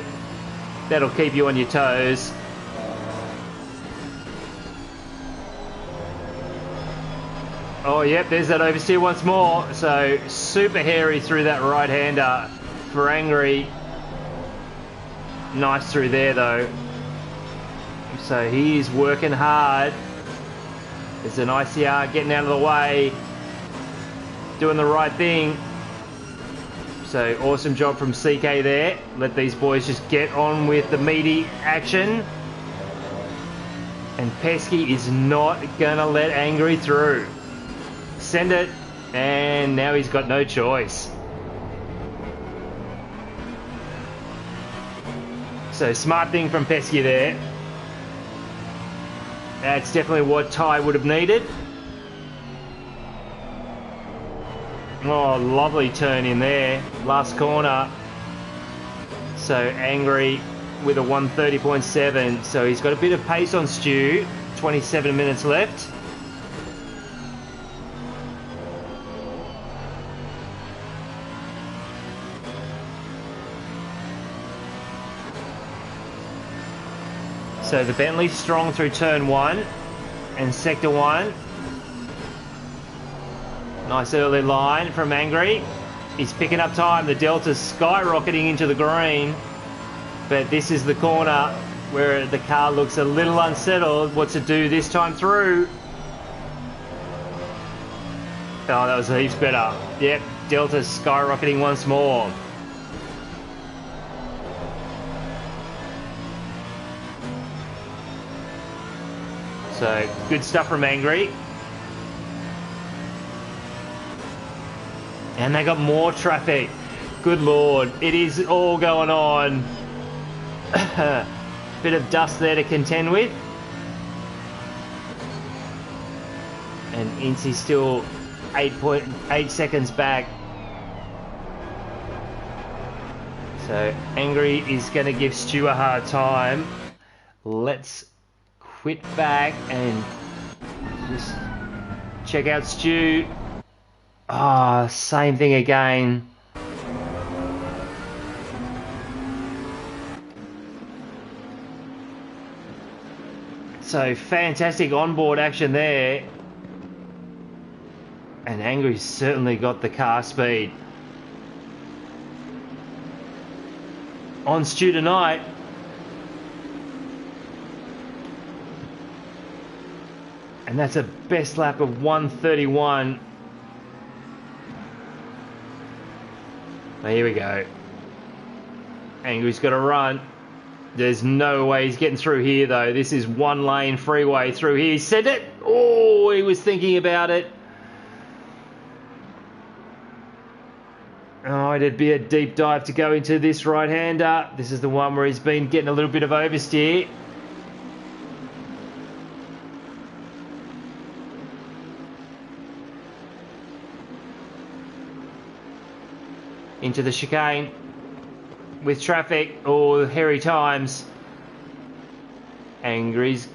That'll keep you on your toes. Oh, yep, there's that oversteer once more. So, super hairy through that right-hander for Angry. Nice through there, though. So, he is working hard. There's an ICR getting out of the way. Doing the right thing. So, awesome job from CK there. Let these boys just get on with the meaty action. And Pesky is not going to let Angry through. Send it, and now he's got no choice. So smart thing from Pesky there. That's definitely what Ty would have needed. Oh, lovely turn in there. Last corner. So Angry with a 130.7. So he's got a bit of pace on Stu. 27 minutes left. So the Bentley's strong through turn 1 and sector 1. Nice early line from Angry. He's picking up time. The Delta's skyrocketing into the green. But this is the corner where the car looks a little unsettled. What's it do this time through? Oh, that was heaps better. Yep, Delta's skyrocketing once more. So, good stuff from Angry. And they got more traffic. Good lord, it is all going on. Bit of dust there to contend with. And Incy's still 8.8 seconds back. So, Angry is going to give Stu a hard time. Let's quit back and just check out Stu. Ah, same thing again. So fantastic onboard action there. And Angry's certainly got the car speed. On Stu tonight. And that's a best lap of 131. Well, here we go. Angry's got to run. There's no way he's getting through here, though. This is one lane freeway through here. He said it. Oh, he was thinking about it. Oh, it'd be a deep dive to go into this right-hander. This is the one where he's been getting a little bit of oversteer. Into the chicane with traffic. Oh, hairy times. Angry's.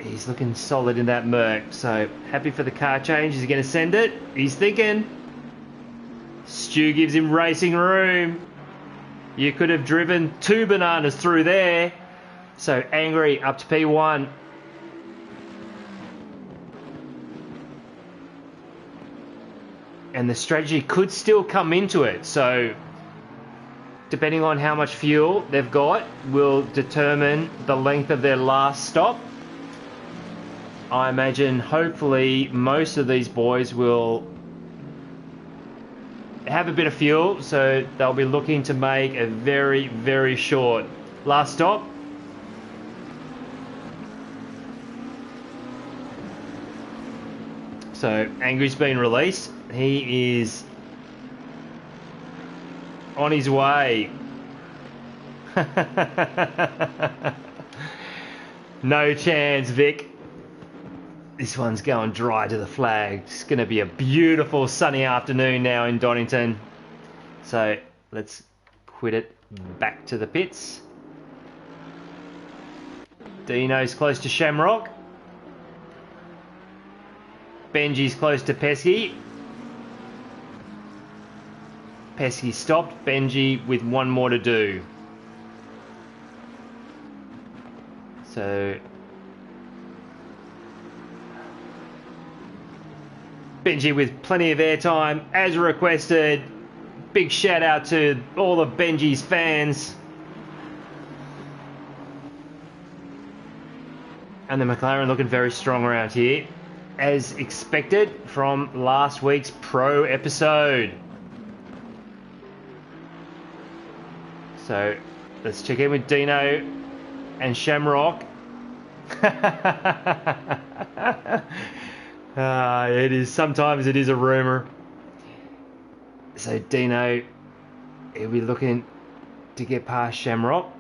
He's looking solid in that Merc. So happy for the car change. Is he going to send it? He's thinking. Stu gives him racing room. You could have driven 2 bananas through there. So Angry up to P1. And the strategy could still come into it. So depending on how much fuel they've got will determine the length of their last stop. I imagine hopefully most of these boys will have a bit of fuel, so they'll be looking to make a very, very short last stop. So Angry's been released. He is on his way. No chance, Vic. This one's going dry to the flag. It's going to be a beautiful sunny afternoon now in Donington. So let's quit it back to the pits. Dino's close to Shamrock. Benji's close to Pesky. Pesky stopped. Benji with one more to do. So Benji with plenty of airtime as requested. Big shout out to all of Benji's fans. And the McLaren looking very strong around here, as expected from last week's Pro episode. So let's check in with Dino and Shamrock. Sometimes it is a rumour. So Dino, he'll be looking to get past Shamrock.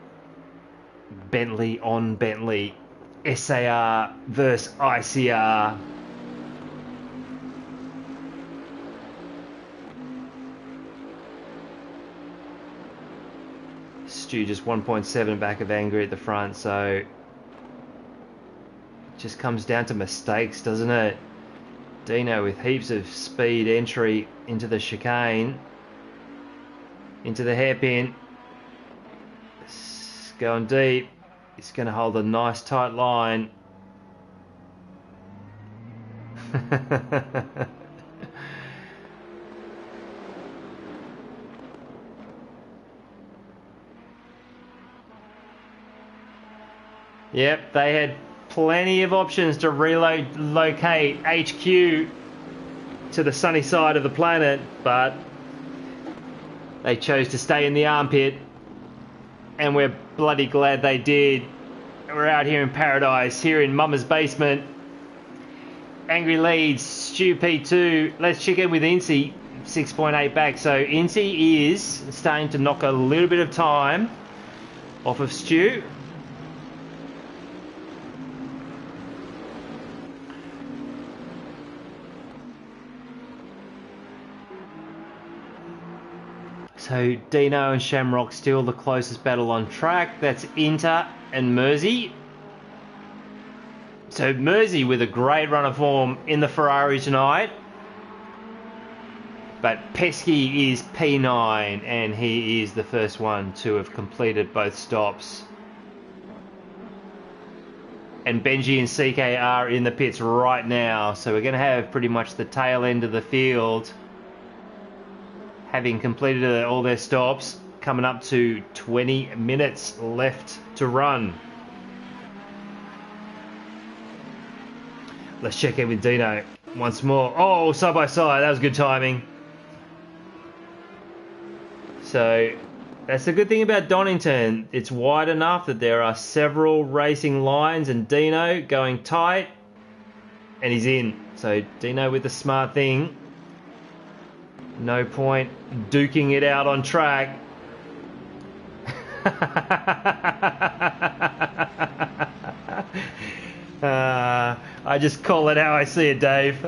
Bentley on Bentley. SAR versus ICR. Stu just 1.7 back of Angry at the front, so it just comes down to mistakes, doesn't it? Dino with heaps of speed entry into the chicane, into the hairpin. It's going deep. It's going to hold a nice tight line. Yep, they had plenty of options to relocate HQ to the sunny side of the planet, but they chose to stay in the armpit, and we're bloody glad they did. We're out here in paradise, here in Mama's basement. Angry leads, Stu P2. Let's check in with Incy, 6.8 back. So Incy is starting to knock a little bit of time off of Stu. So Dino and Shamrock still the closest battle on track. That's Inter and Mersey. So Mersey with a great run of form in the Ferrari tonight. But Pesky is P9 and he is the first one to have completed both stops. And Benji and CK are in the pits right now. So we're going to have pretty much the tail end of the field, having completed all their stops, coming up to 20 minutes left to run. Let's check in with Dino once more. Oh, side by side, that was good timing. So that's the good thing about Donington. It's wide enough that there are several racing lines, and Dino going tight, and he's in. So Dino with the smart thing. No point duking it out on track. I just call it how I see it, Dave.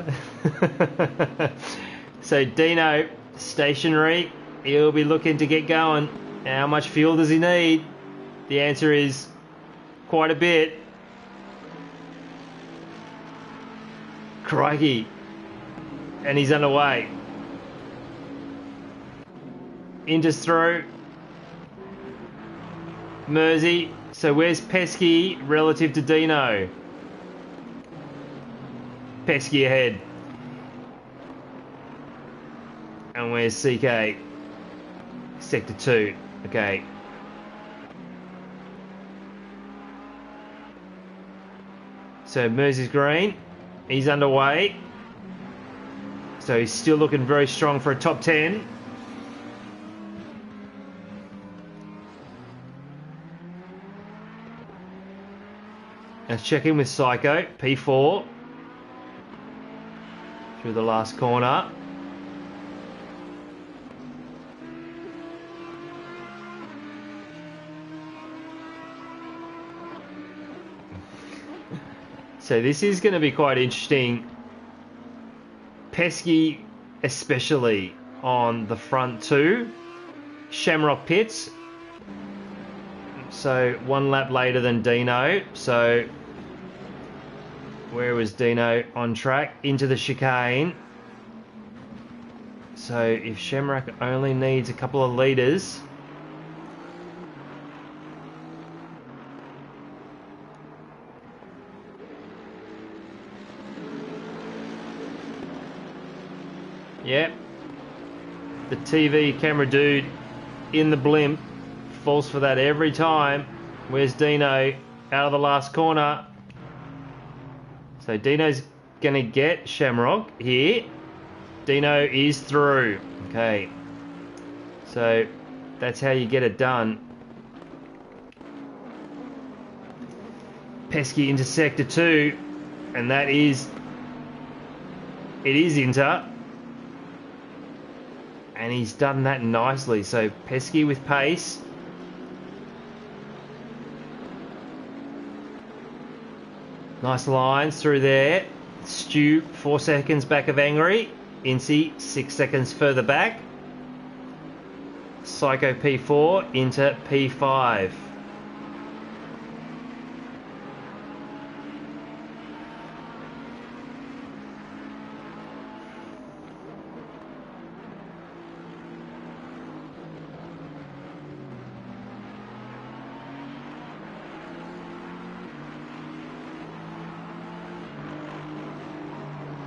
So Dino, stationary. He'll be looking to get going. How much fuel does he need? The answer is quite a bit. Crikey. And he's underway. Inter's through. Mersey. So where's Pesky relative to Dino? Pesky ahead. And where's CK? Sector 2. Okay. So Mersey's green. He's underway. So he's still looking very strong for a top 10. Let's check in with Psycho, P4. Through the last corner. So this is going to be quite interesting. Pesky especially on the front two. Shamrock pits. So 1 lap later than Dino. So where was Dino on track? Into the chicane. So if Shamrock only needs a couple of litres, yep. The TV camera dude in the blimp falls for that every time. Where's Dino? Out of the last corner. So Dino's going to get Shamrock here. Dino is through. Okay. So that's how you get it done. Pesky into sector 2. And that is... It is Inter. And he's done that nicely. So Pesky with pace. Nice lines through there. Stu 4 seconds back of Angry. Incy 6 seconds further back. Psycho P4 into P5.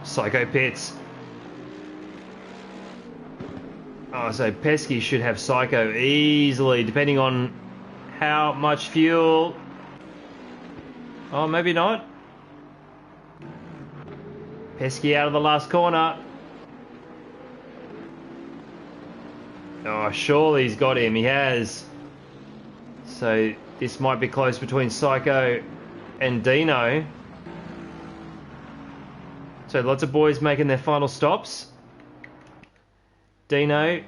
Psycho pits. Oh, so Pesky should have Psycho easily, depending on how much fuel. Oh, maybe not. Pesky out of the last corner. Oh, surely he's got him. He has. So this might be close between Psycho and Dino. So lots of boys making their final stops. Dino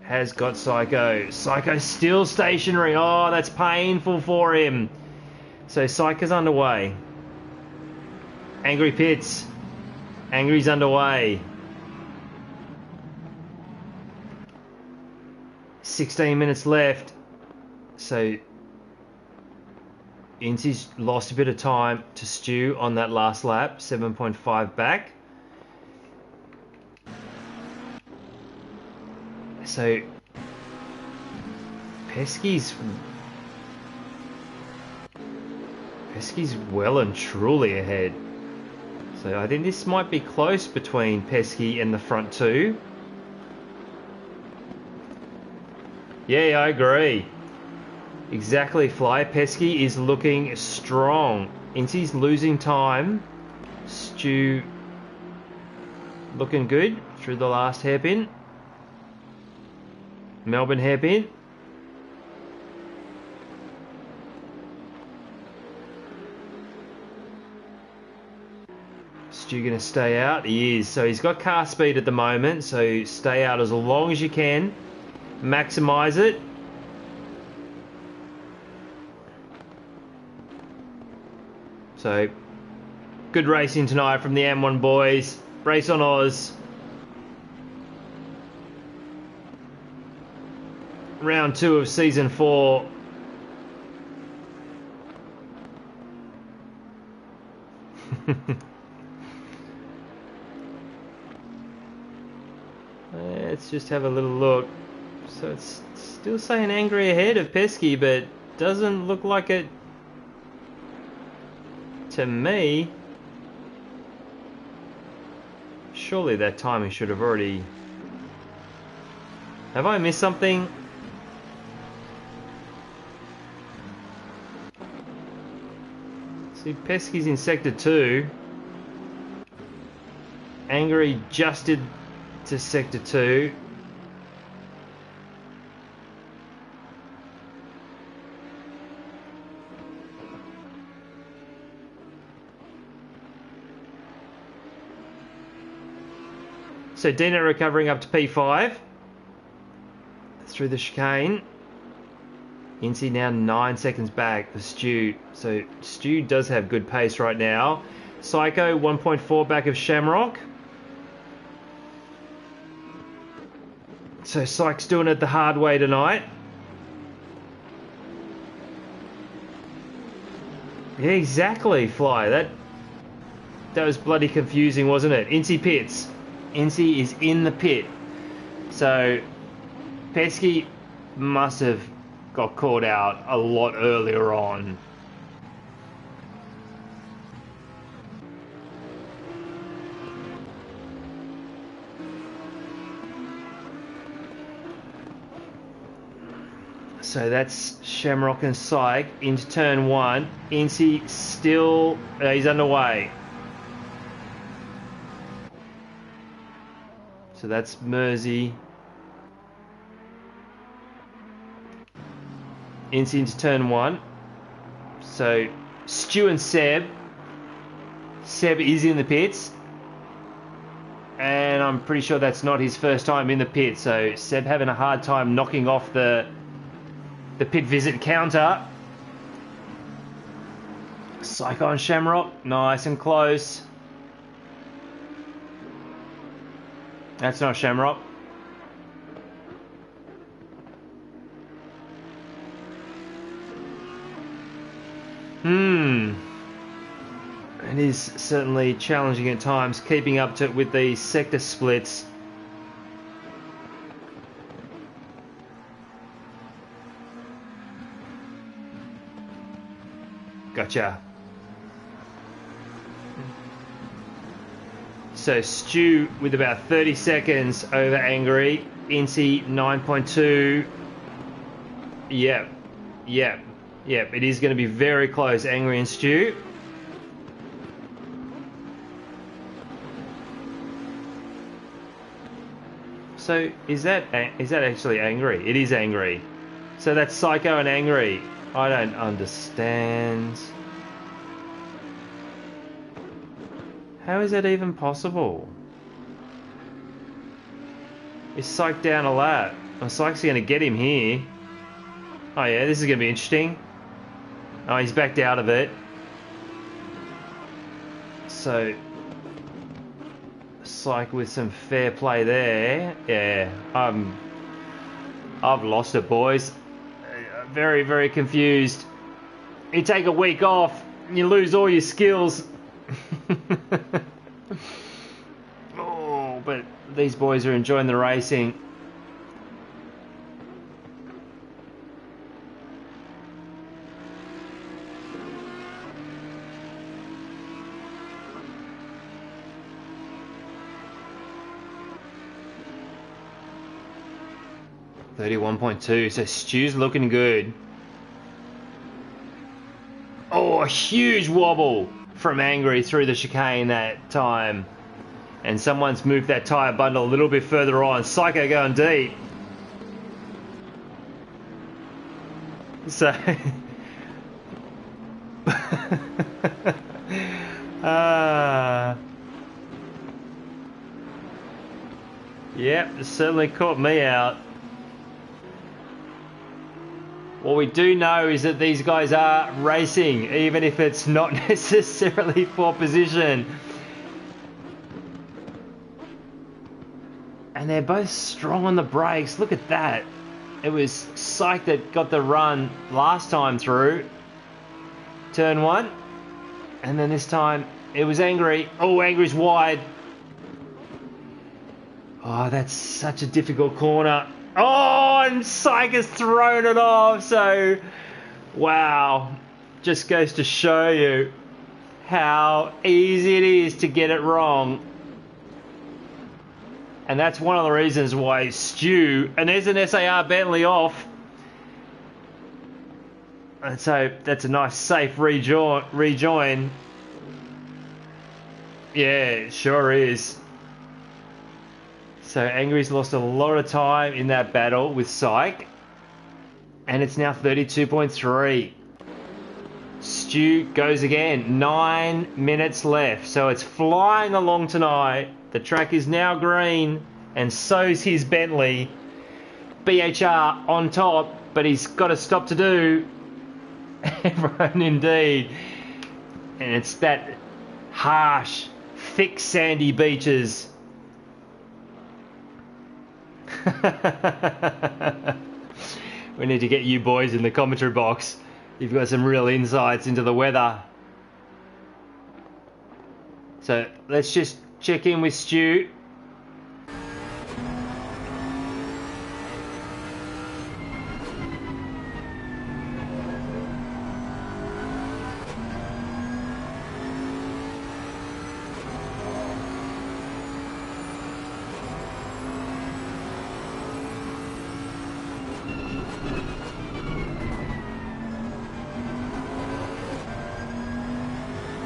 has got Psycho. Psycho's still stationary. Oh, that's painful for him. So Psycho's underway. Angry pits. Angry's underway. 16 minutes left. So Incy's lost a bit of time to Stu on that last lap. 7.5 back. So Pesky's well and truly ahead. So I think this might be close between Pesky and the front two. Yeah, I agree. Exactly, Fly. Pesky is looking strong. Incy's losing time. Stu looking good through the last hairpin. Melbourne hairpin. Stu going to stay out? He is. So he's got car speed at the moment. So stay out as long as you can. Maximise it. So, good racing tonight from the AM1 boys. Race on Oz. Round 2 of Season 4. Let's just have a little look. So it's still saying Angry ahead of Pesky, but doesn't look like it to me. Surely that timing should have already... Have I missed something? See, Pesky's in Sector 2. Angry just did to Sector 2. So Dino recovering up to P5 through the chicane. Incy now 9 seconds back for Stu. So Stu does have good pace right now. Psycho 1.4 back of Shamrock. So Psych's doing it the hard way tonight. Yeah, exactly, Fly. That was bloody confusing, wasn't it? Incy pits. Incy is in the pit. So Pesky must have got caught out a lot earlier on. So that's Shamrock and Psych into turn 1. Incy still, he's underway. So that's Mersey. Incy into turn 1. So Stu and Seb. Seb is in the pits. And I'm pretty sure that's not his first time in the pit. So Seb having a hard time knocking off the pit visit counter. Psycho and Shamrock, nice and close. That's not Shamrock. It is certainly challenging at times, keeping up to with the sector splits. Gotcha. So Stu with about 30 seconds over Angry. Incy 9.2. Yep. It is going to be very close, Angry and Stu. So is that actually Angry? It is Angry. So that's Psycho and Angry. I don't understand. How is that even possible? Is Psych down a lap? Oh, Psych's going to get him here. Oh yeah, this is going to be interesting. Oh, he's backed out of it. So Psych with some fair play there. Yeah, I've lost it, boys. Very, very confused. You take a week off, you lose all your skills. Oh, but these boys are enjoying the racing. .31.2, so Stu's looking good. Oh, a huge wobble from Angry through the chicane that time. And someone's moved that tyre bundle a little bit further on. Psycho going deep. So... Yep, it certainly caught me out. What we do know is that these guys are racing, even if it's not necessarily for position. And they're both strong on the brakes. Look at that. It was Psych that got the run last time through. Turn 1. And then this time it was Angry. Oh, Angry's wide. Oh, that's such a difficult corner. Oh, and Psych has thrown it off. So, wow. Just goes to show you how easy it is to get it wrong. And that's one of the reasons why Stu, and there's an SAR Bentley off. And so that's a nice safe rejoin. Yeah, it sure is. So Angry's lost a lot of time in that battle with Psych. And it's now 32.3. Stu goes again. 9 minutes left. So it's flying along tonight. The track is now green. And so's his Bentley. BHR on top. but he's got a stop to do. Everyone indeed. And it's that harsh, thick, sandy beaches. We need to get you boys in the commentary box. You've got some real insights into the weather. So let's just check in with Stu.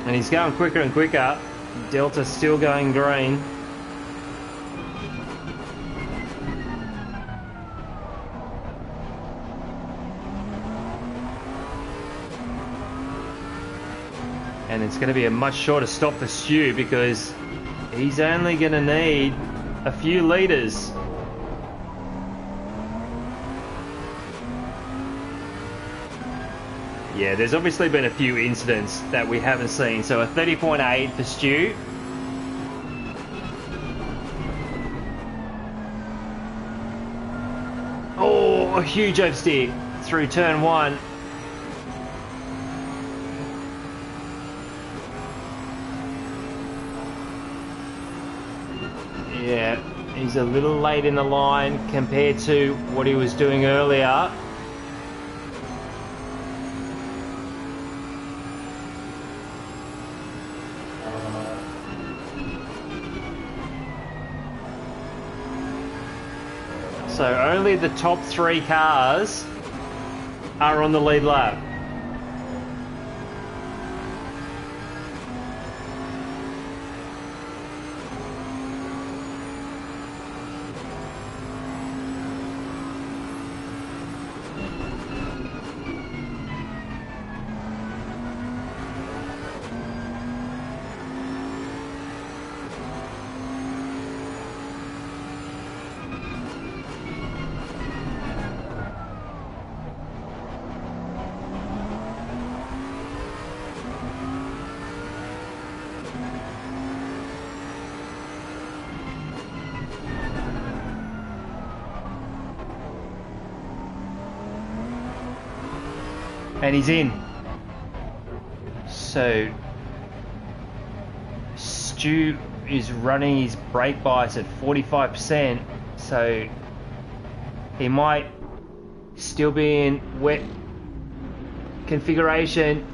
And he's going quicker and quicker. Delta's still going green. And it's going to be a much shorter stop for Stu because he's only going to need a few litres. Yeah, there's obviously been a few incidents that we haven't seen. So a 30.8 for Stu. Oh, a huge oversteer through turn one. Yeah, he's a little late in the line compared to what he was doing earlier. So only the top three cars are on the lead lap. And he's in. So Stu is running his brake bias at 45%, so he might still be in wet configuration.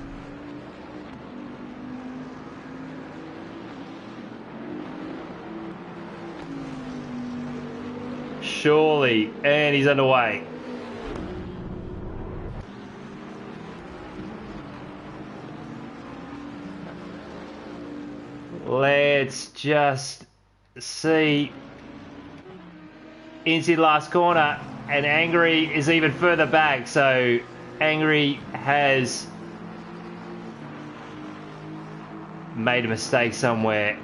Surely, and he's underway. Let's just see. Into the last corner, and Angry is even further back. So Angry has made a mistake somewhere.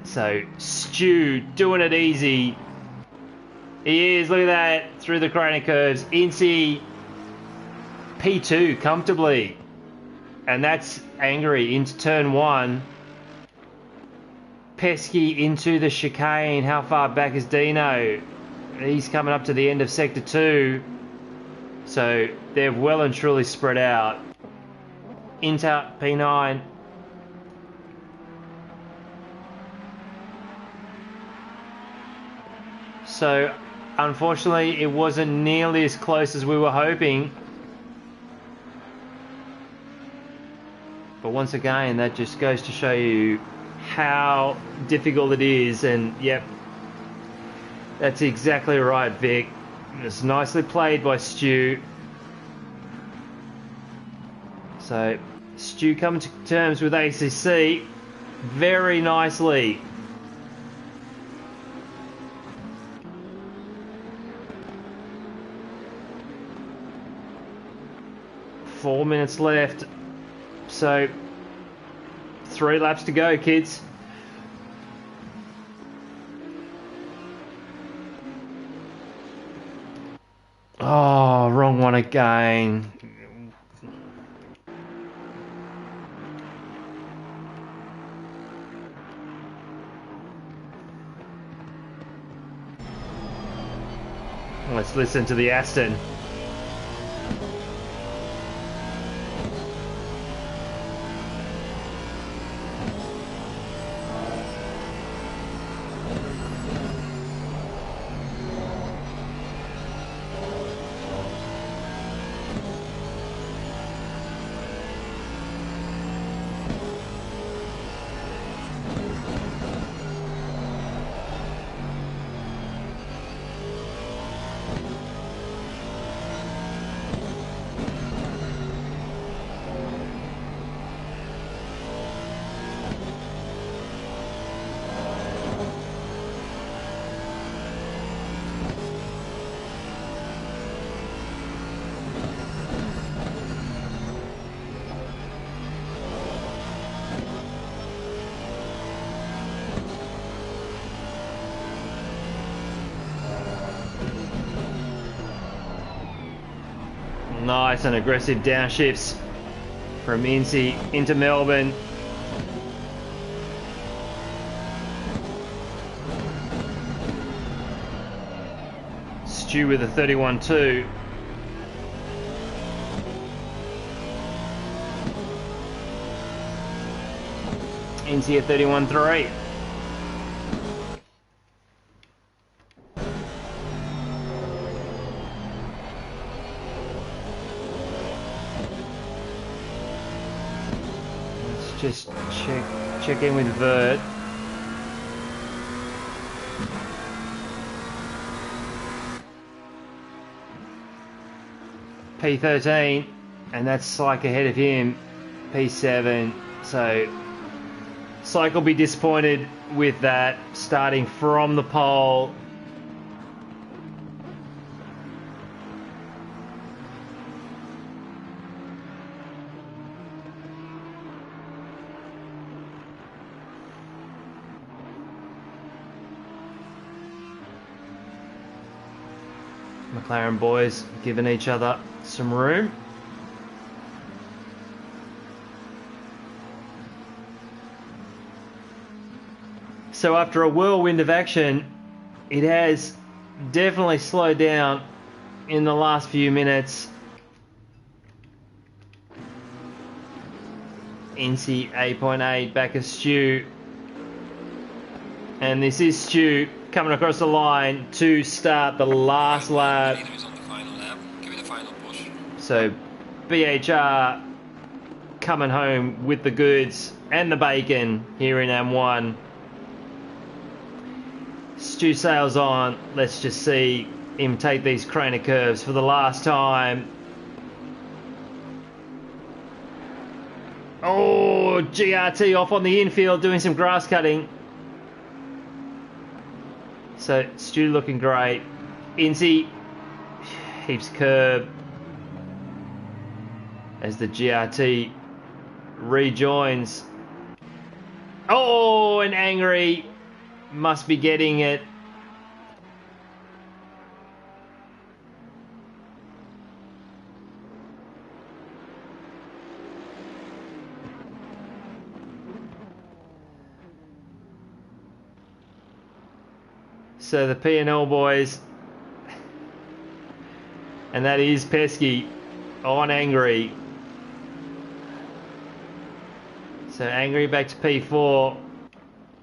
So Stu doing it easy. He is, look at that, through the corona curves. Incy P2 comfortably. And that's Angry into turn one. Pesky into the chicane. How far back is Dino? He's coming up to the end of sector 2. So they're well and truly spread out. Inter P9. So unfortunately it wasn't nearly as close as we were hoping. But once again, that just goes to show you how difficult it is. And yep, that's exactly right, Vic. It's nicely played by Stu. So Stu coming to terms with ACC very nicely. Four minutes left. So 3 laps to go, kids. Oh, Oh, wrong one again. Let's listen to the Aston. Nice and aggressive downshifts from Incy into Melbourne. Stu with a 31.2. Incy at 31.3. Just check in with Vert. P13, and that's Syke ahead of him. P7, so Syke will be disappointed with that, starting from the pole. McLaren boys giving each other some room. So after a whirlwind of action, it has definitely slowed down in the last few minutes. Incy 8.8 back as Stu. And this is Stu coming across the line to start the last lap. So BHR coming home with the goods and the bacon here in AM1. Stu sails on. Let's just see him take these Craner curves for the last time. Oh, GRT off on the infield doing some grass cutting. So Stu looking great. Incy heaps curb as the GRT rejoins. Oh, and Angry must be getting it. So the P&L boys, and that is Pesky on Angry. So Angry back to P4,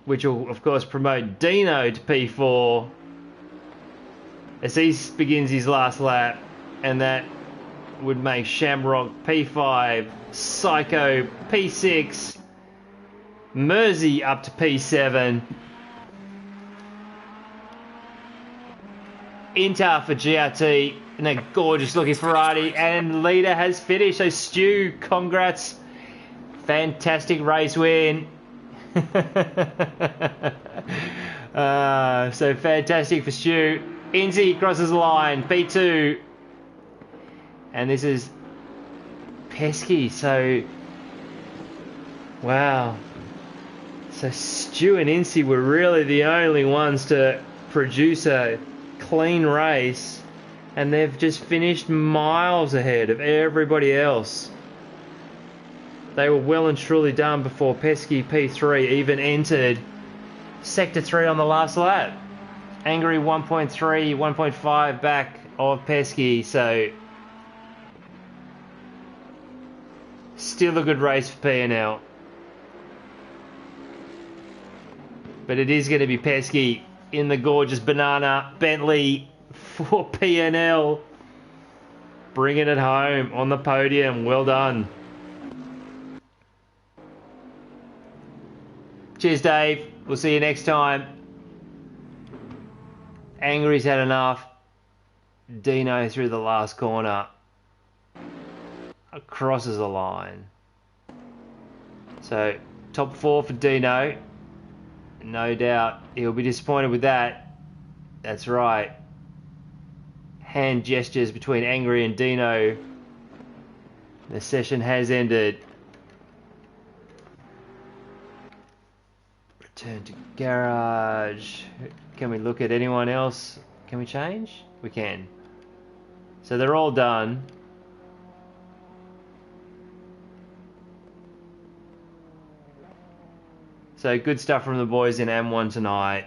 which will of course promote Dino to P4 as he begins his last lap, and that would make Shamrock P5, Psycho P6, Mersey up to P7. Inter for GRT in a gorgeous looking Ferrari, and leader has finished. So Stu, congrats. Fantastic race win. So fantastic for Stu. Inzy crosses the line, P2. And this is Pesky. So, wow. So Stu and Incy were really the only ones to produce a clean race. And they've just finished miles ahead of everybody else. They were well and truly done before pesky P3 even entered Sector 3 on the last lap. Angry 1.3, 1.5 back of pesky, so still a good race for P&L. But it is going to be pesky in the gorgeous banana Bentley for P&L. Bringing it home on the podium. Well done. Cheers, Dave. We'll see you next time. Angry's had enough. Dino through the last corner. Crosses the line. So, top 4 for Dino. No doubt he'll be disappointed with that. That's right. Hand gestures between Angry and Dino. The session has ended. Return to garage. Can we look at anyone else? Can we change? We can. So they're all done. So good stuff from the boys in AM1 tonight.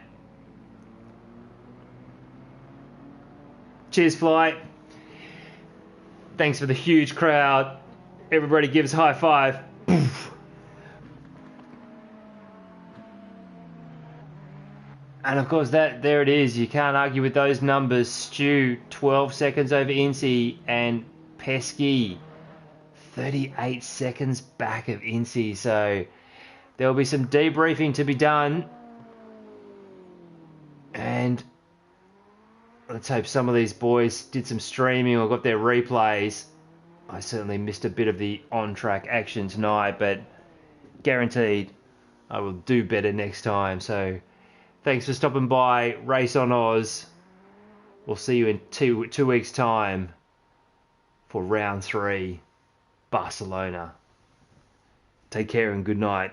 Cheers, Flight. Thanks for the huge crowd. Everybody gives high five. And of course, there it is. You can't argue with those numbers. Stu, 12 seconds over Incy, and Pesky, 38 seconds back of Incy. So there'll be some debriefing to be done. And let's hope some of these boys did some streaming or got their replays. I certainly missed a bit of the on-track action tonight, but guaranteed I will do better next time. So thanks for stopping by. Race on Oz. We'll see you in two weeks' time for round 3, Barcelona. Take care and good night.